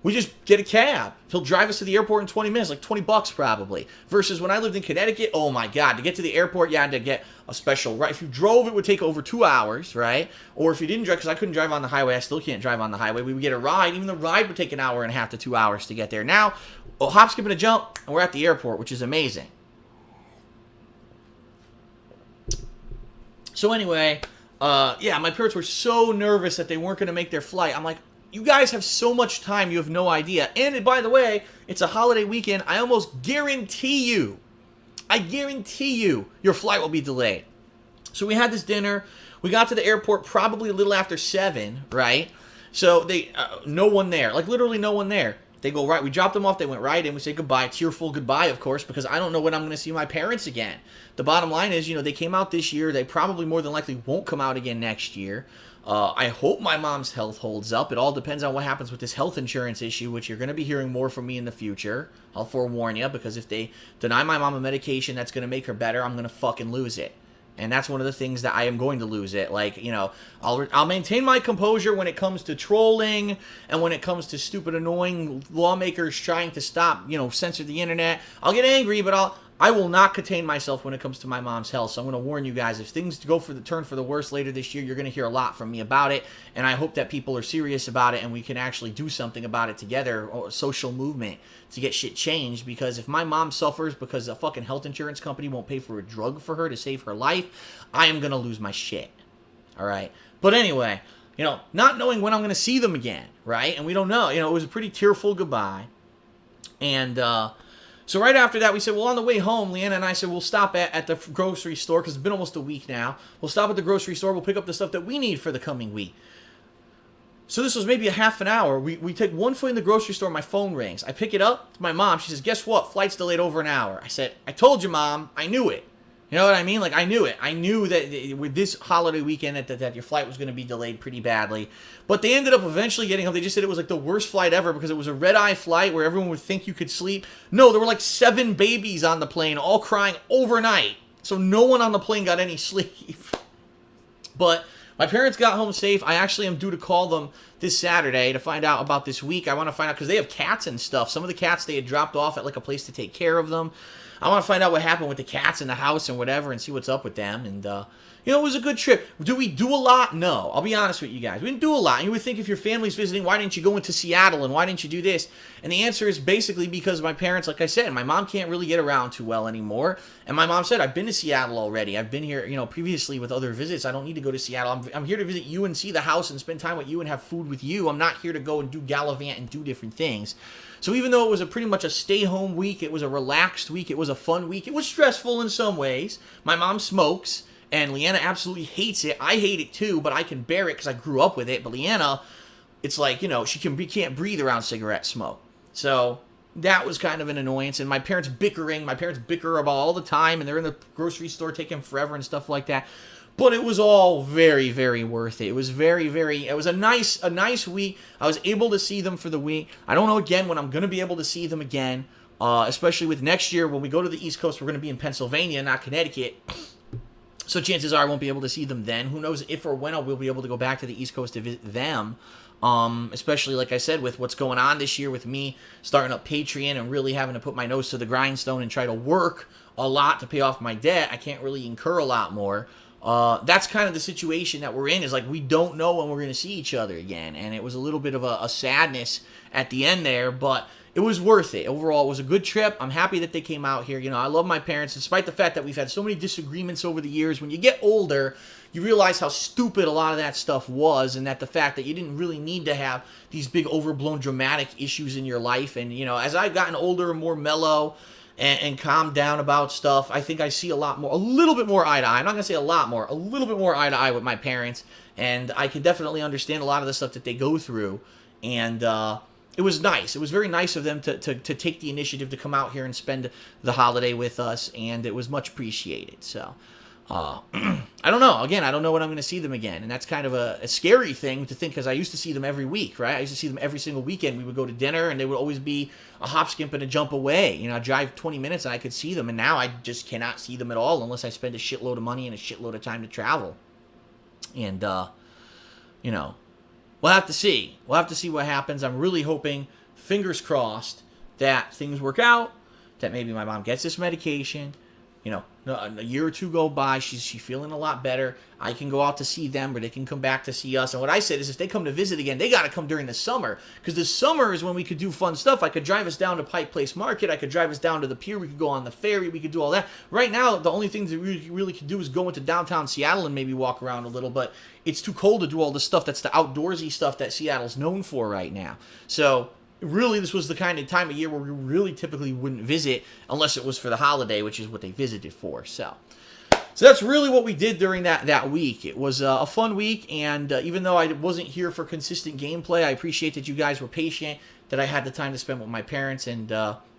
we just get a cab. He'll drive us to the airport in 20 minutes, like $20 probably. Versus when I lived in Connecticut, oh my God, to get to the airport, you had to get a special ride. If you drove, it would take over 2 hours, right? Or if you didn't drive, because I couldn't drive on the highway, I still can't drive on the highway, we would get a ride. Even the ride would take an hour and a half to 2 hours to get there. Now, a hop, skip, and a jump, and we're at the airport, which is amazing. So anyway, yeah, my parents were so nervous that they weren't going to make their flight. I'm like, you guys have so much time, you have no idea. And by the way, it's a holiday weekend. I almost guarantee you, your flight will be delayed. So we had this dinner. We got to the airport probably a little after 7, right? So no one there, like literally no one there. They go right. We dropped them off. They went right in. We said goodbye, tearful goodbye, of course, because I don't know when I'm going to see my parents again. The bottom line is, they came out this year. They probably more than likely won't come out again next year. I hope my mom's health holds up. It all depends on what happens with this health insurance issue, which you're going to be hearing more from me in the future. I'll forewarn you, because if they deny my mom a medication that's going to make her better, I'm going to fucking lose it. And that's one of the things that I am going to lose it. Like, I'll maintain my composure when it comes to trolling and when it comes to stupid, annoying lawmakers trying to stop, censor the internet. I'll get angry, but I will not contain myself when it comes to my mom's health. So I'm going to warn you guys, if things turn for the worse later this year, you're going to hear a lot from me about it. And I hope that people are serious about it and we can actually do something about it together, or a social movement to get shit changed. Because if my mom suffers because a fucking health insurance company won't pay for a drug for her to save her life, I am going to lose my shit. All right. But anyway, not knowing when I'm going to see them again, right? And we don't know. It was a pretty tearful goodbye. And, so right after that, we said, well, on the way home, Leanna and I said, we'll stop at the grocery store, because it's been almost a week now. We'll stop at the grocery store. We'll pick up the stuff that we need for the coming week. So this was maybe a half an hour. We take one foot in the grocery store. My phone rings. I pick it up. It's my mom. She says, guess what? Flight's delayed over an hour. I said, I told you, Mom. I knew it. You know what I mean? Like, I knew it. I knew that with this holiday weekend that your flight was going to be delayed pretty badly. But they ended up eventually getting home. They just said it was like the worst flight ever, because it was a red-eye flight where everyone would think you could sleep. No, there were like 7 babies on the plane, all crying overnight. So no one on the plane got any sleep. But my parents got home safe. I actually am due to call them this Saturday to find out about this week. I want to find out, because they have cats and stuff. Some of the cats they had dropped off at like a place to take care of them. I want to find out what happened with the cats in the house and whatever, and see what's up with them. And, it was a good trip. Do we do a lot? No. I'll be honest with you guys. We didn't do a lot. You would think if your family's visiting, why didn't you go into Seattle, and why didn't you do this? And the answer is basically because my parents, like I said, my mom can't really get around too well anymore. And my mom said, I've been to Seattle already. I've been here, previously with other visits. I don't need to go to Seattle. I'm here to visit you and see the house and spend time with you and have food with you. I'm not here to go and do gallivant and do different things. So even though it was pretty much a stay-home week, it was a relaxed week, it was a fun week, it was stressful in some ways. My mom smokes, and Leanna absolutely hates it. I hate it too, but I can bear it because I grew up with it. But Leanna, it's like, she can't breathe around cigarette smoke. So that was kind of an annoyance. And my parents bicker about all the time, and they're in the grocery store taking forever and stuff like that. But it was all very, very worth it. It was it was a nice week. I was able to see them for the week. I don't know again when I'm going to be able to see them again, especially with next year when we go to the East Coast. We're going to be in Pennsylvania, not Connecticut. So chances are I won't be able to see them then. Who knows if or when I will be able to go back to the East Coast to visit them. Especially, like I said, with what's going on this year with me starting up Patreon and really having to put my nose to the grindstone and try to work a lot to pay off my debt. I can't really incur a lot more. That's kind of the situation that we're in, is like we don't know when we're going to see each other again. And it was a little bit of a sadness at the end there, but it was worth it. Overall, it was a good trip. I'm happy that they came out here. I love my parents, despite the fact that we've had so many disagreements over the years. When you get older, you realize how stupid a lot of that stuff was, and that the fact that you didn't really need to have these big overblown dramatic issues in your life. And, as I've gotten older and more mellow and calmed down about stuff, I think I see a little bit more eye to eye. I'm not going to say a lot more, a little bit more eye to eye with my parents. And I can definitely understand a lot of the stuff that they go through. And, it was nice. It was very nice of them to take the initiative to come out here and spend the holiday with us, and it was much appreciated. So, I don't know. Again, I don't know when I'm going to see them again, and that's kind of a scary thing to think, because I used to see them every week, right? I used to see them every single weekend. We would go to dinner, and they would always be a hop, skip, and a jump away. You know, I'd drive 20 minutes, and I could see them, and now I just cannot see them at all unless I spend a shitload of money and a shitload of time to travel. And, you know, we'll have to see. We'll have to see what happens. I'm really hoping, fingers crossed, that things work out, that maybe my mom gets this medication. You know, a year or two go by, she's feeling a lot better. I can go out to see them, or they can come back to see us. And what I said is, if they come to visit again, they got to come during the summer, because the summer is when we could do fun stuff. I could drive us down to Pike Place Market. I could drive us down to the pier. We could go on the ferry. We could do all that. Right now, the only things that we really could do is go into downtown Seattle and maybe walk around a little, but it's too cold to do all the stuff that's the outdoorsy stuff that Seattle's known for right now. So really, this was the kind of time of year where we really typically wouldn't visit unless it was for the holiday, which is what they visited for. So that's really what we did during that week. It was a fun week, and even though I wasn't here for consistent gameplay, I appreciate that you guys were patient, that I had the time to spend with my parents, and,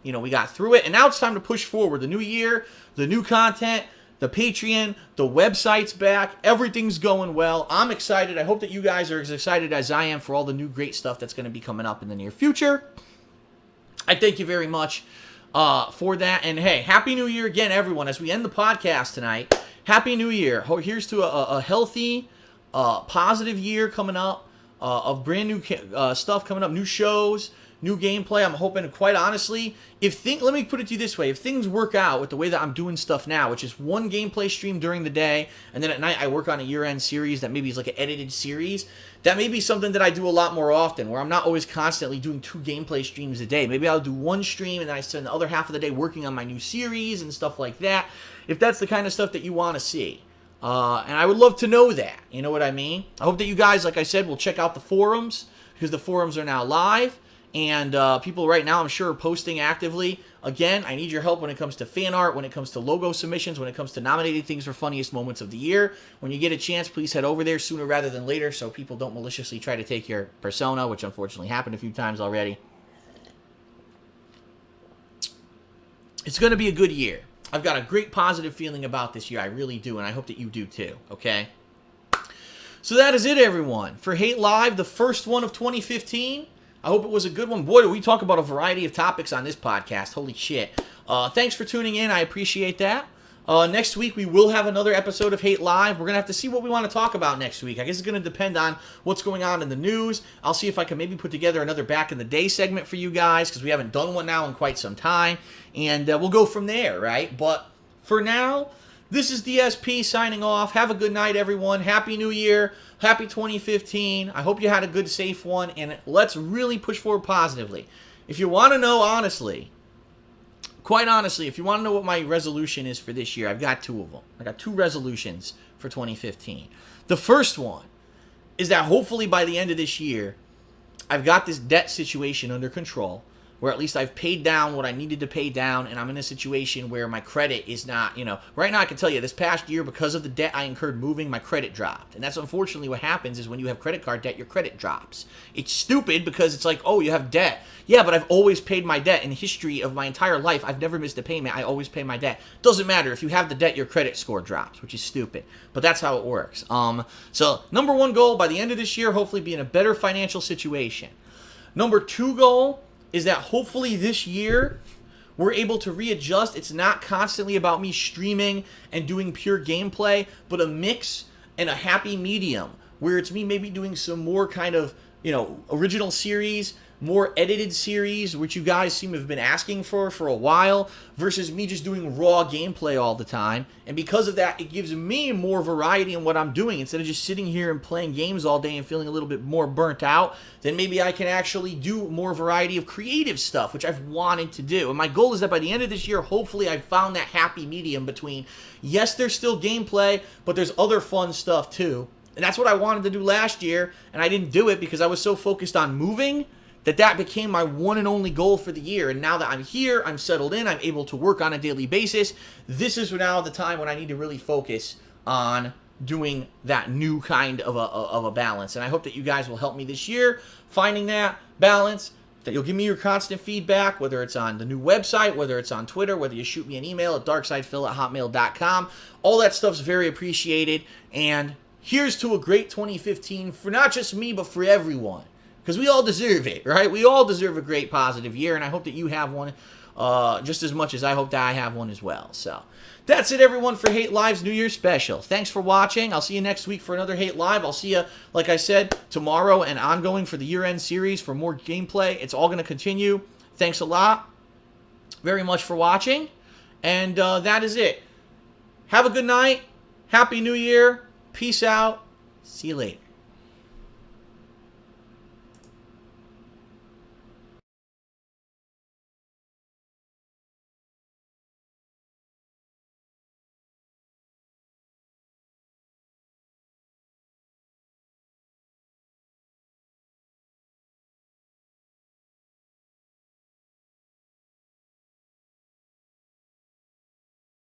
you know, we got through it. And now it's time to push forward. The new year, the new content, the Patreon, the website's back. Everything's going well. I'm excited. I hope that you guys are as excited as I am for all the new great stuff that's going to be coming up in the near future. I thank you very much for that. And hey, Happy New Year again, everyone. As we end the podcast tonight, Happy New Year. Here's to a healthy, positive year coming up, of brand new stuff coming up, new shows, new gameplay. I'm hoping, quite honestly, let me put it to you this way. If things work out with the way that I'm doing stuff now, which is one gameplay stream during the day, and then at night I work on a year-end series that maybe is like an edited series, that may be something that I do a lot more often, where I'm not always constantly doing 2 gameplay streams a day. Maybe I'll do one stream, and then I spend the other half of the day working on my new series and stuff like that, if that's the kind of stuff that you want to see. And I would love to know that. You know what I mean? I hope that you guys, like I said, will check out the forums, because the forums are now live. And people right now, I'm sure, are posting actively. Again, I need your help when it comes to fan art, when it comes to logo submissions, when it comes to nominating things for funniest moments of the year. When you get a chance, please head over there sooner rather than later, so people don't maliciously try to take your persona, which unfortunately happened a few times already. It's going to be a good year. I've got a great positive feeling about this year. I really do, and I hope that you do too, okay? So that is it, everyone. For Hate Live, the first one of 2015. I hope it was a good one. Boy, do we talk about a variety of topics on this podcast. Holy shit. Thanks for tuning in. I appreciate that. Next week, we will have another episode of Hate Live. We're going to have to see what we want to talk about next week. I guess it's going to depend on what's going on in the news. I'll see if I can maybe put together another Back in the Day segment for you guys, because we haven't done one now in quite some time. And we'll go from there, right? But for now, this is DSP signing off. Have a good night, everyone. Happy New Year. Happy 2015. I hope you had a good, safe one. And let's really push forward positively. If you want to know, honestly, quite honestly, if you want to know what my resolution is for this year, I've got 2 of them. I got 2 resolutions for 2015. The first one is that hopefully by the end of this year, I've got this debt situation under control, where at least I've paid down what I needed to pay down, and I'm in a situation where my credit is not, right now I can tell you, this past year, because of the debt I incurred moving, my credit dropped. And that's unfortunately what happens, is when you have credit card debt, your credit drops. It's stupid, because it's like, oh, you have debt. Yeah, but I've always paid my debt. In the history of my entire life, I've never missed a payment. I always pay my debt. Doesn't matter. If you have the debt, your credit score drops, which is stupid. But that's how it works. So number 1 goal, by the end of this year, hopefully be in a better financial situation. Number 2 goal is that hopefully this year we're able to readjust. It's not constantly about me streaming and doing pure gameplay, but a mix and a happy medium where it's me maybe doing some more kind of, original series, more edited series, which you guys seem to have been asking for a while, versus me just doing raw gameplay all the time. And because of that, it gives me more variety in what I'm doing. Instead of just sitting here and playing games all day and feeling a little bit more burnt out, then maybe I can actually do more variety of creative stuff, which I've wanted to do. And my goal is that by the end of this year, hopefully I've found that happy medium between, yes, there's still gameplay, but there's other fun stuff too. And that's what I wanted to do last year, and I didn't do it because I was so focused on moving that became my one and only goal for the year. And now that I'm here, I'm settled in, I'm able to work on a daily basis, this is now the time when I need to really focus on doing that new kind of a balance. And I hope that you guys will help me this year, finding that balance, that you'll give me your constant feedback, whether it's on the new website, whether it's on Twitter, whether you shoot me an email at darksidephil@hotmail.com. All that stuff's very appreciated. And here's to a great 2015 for not just me, but for everyone. Because we all deserve it, right? We all deserve a great positive year, and I hope that you have one just as much as I hope that I have one as well. So that's it, everyone, for Hate Live's New Year's special. Thanks for watching. I'll see you next week for another Hate Live. I'll see you, like I said, tomorrow and ongoing for the year-end series for more gameplay. It's all going to continue. Thanks a lot very much for watching, and that is it. Have a good night. Happy New Year. Peace out. See you later.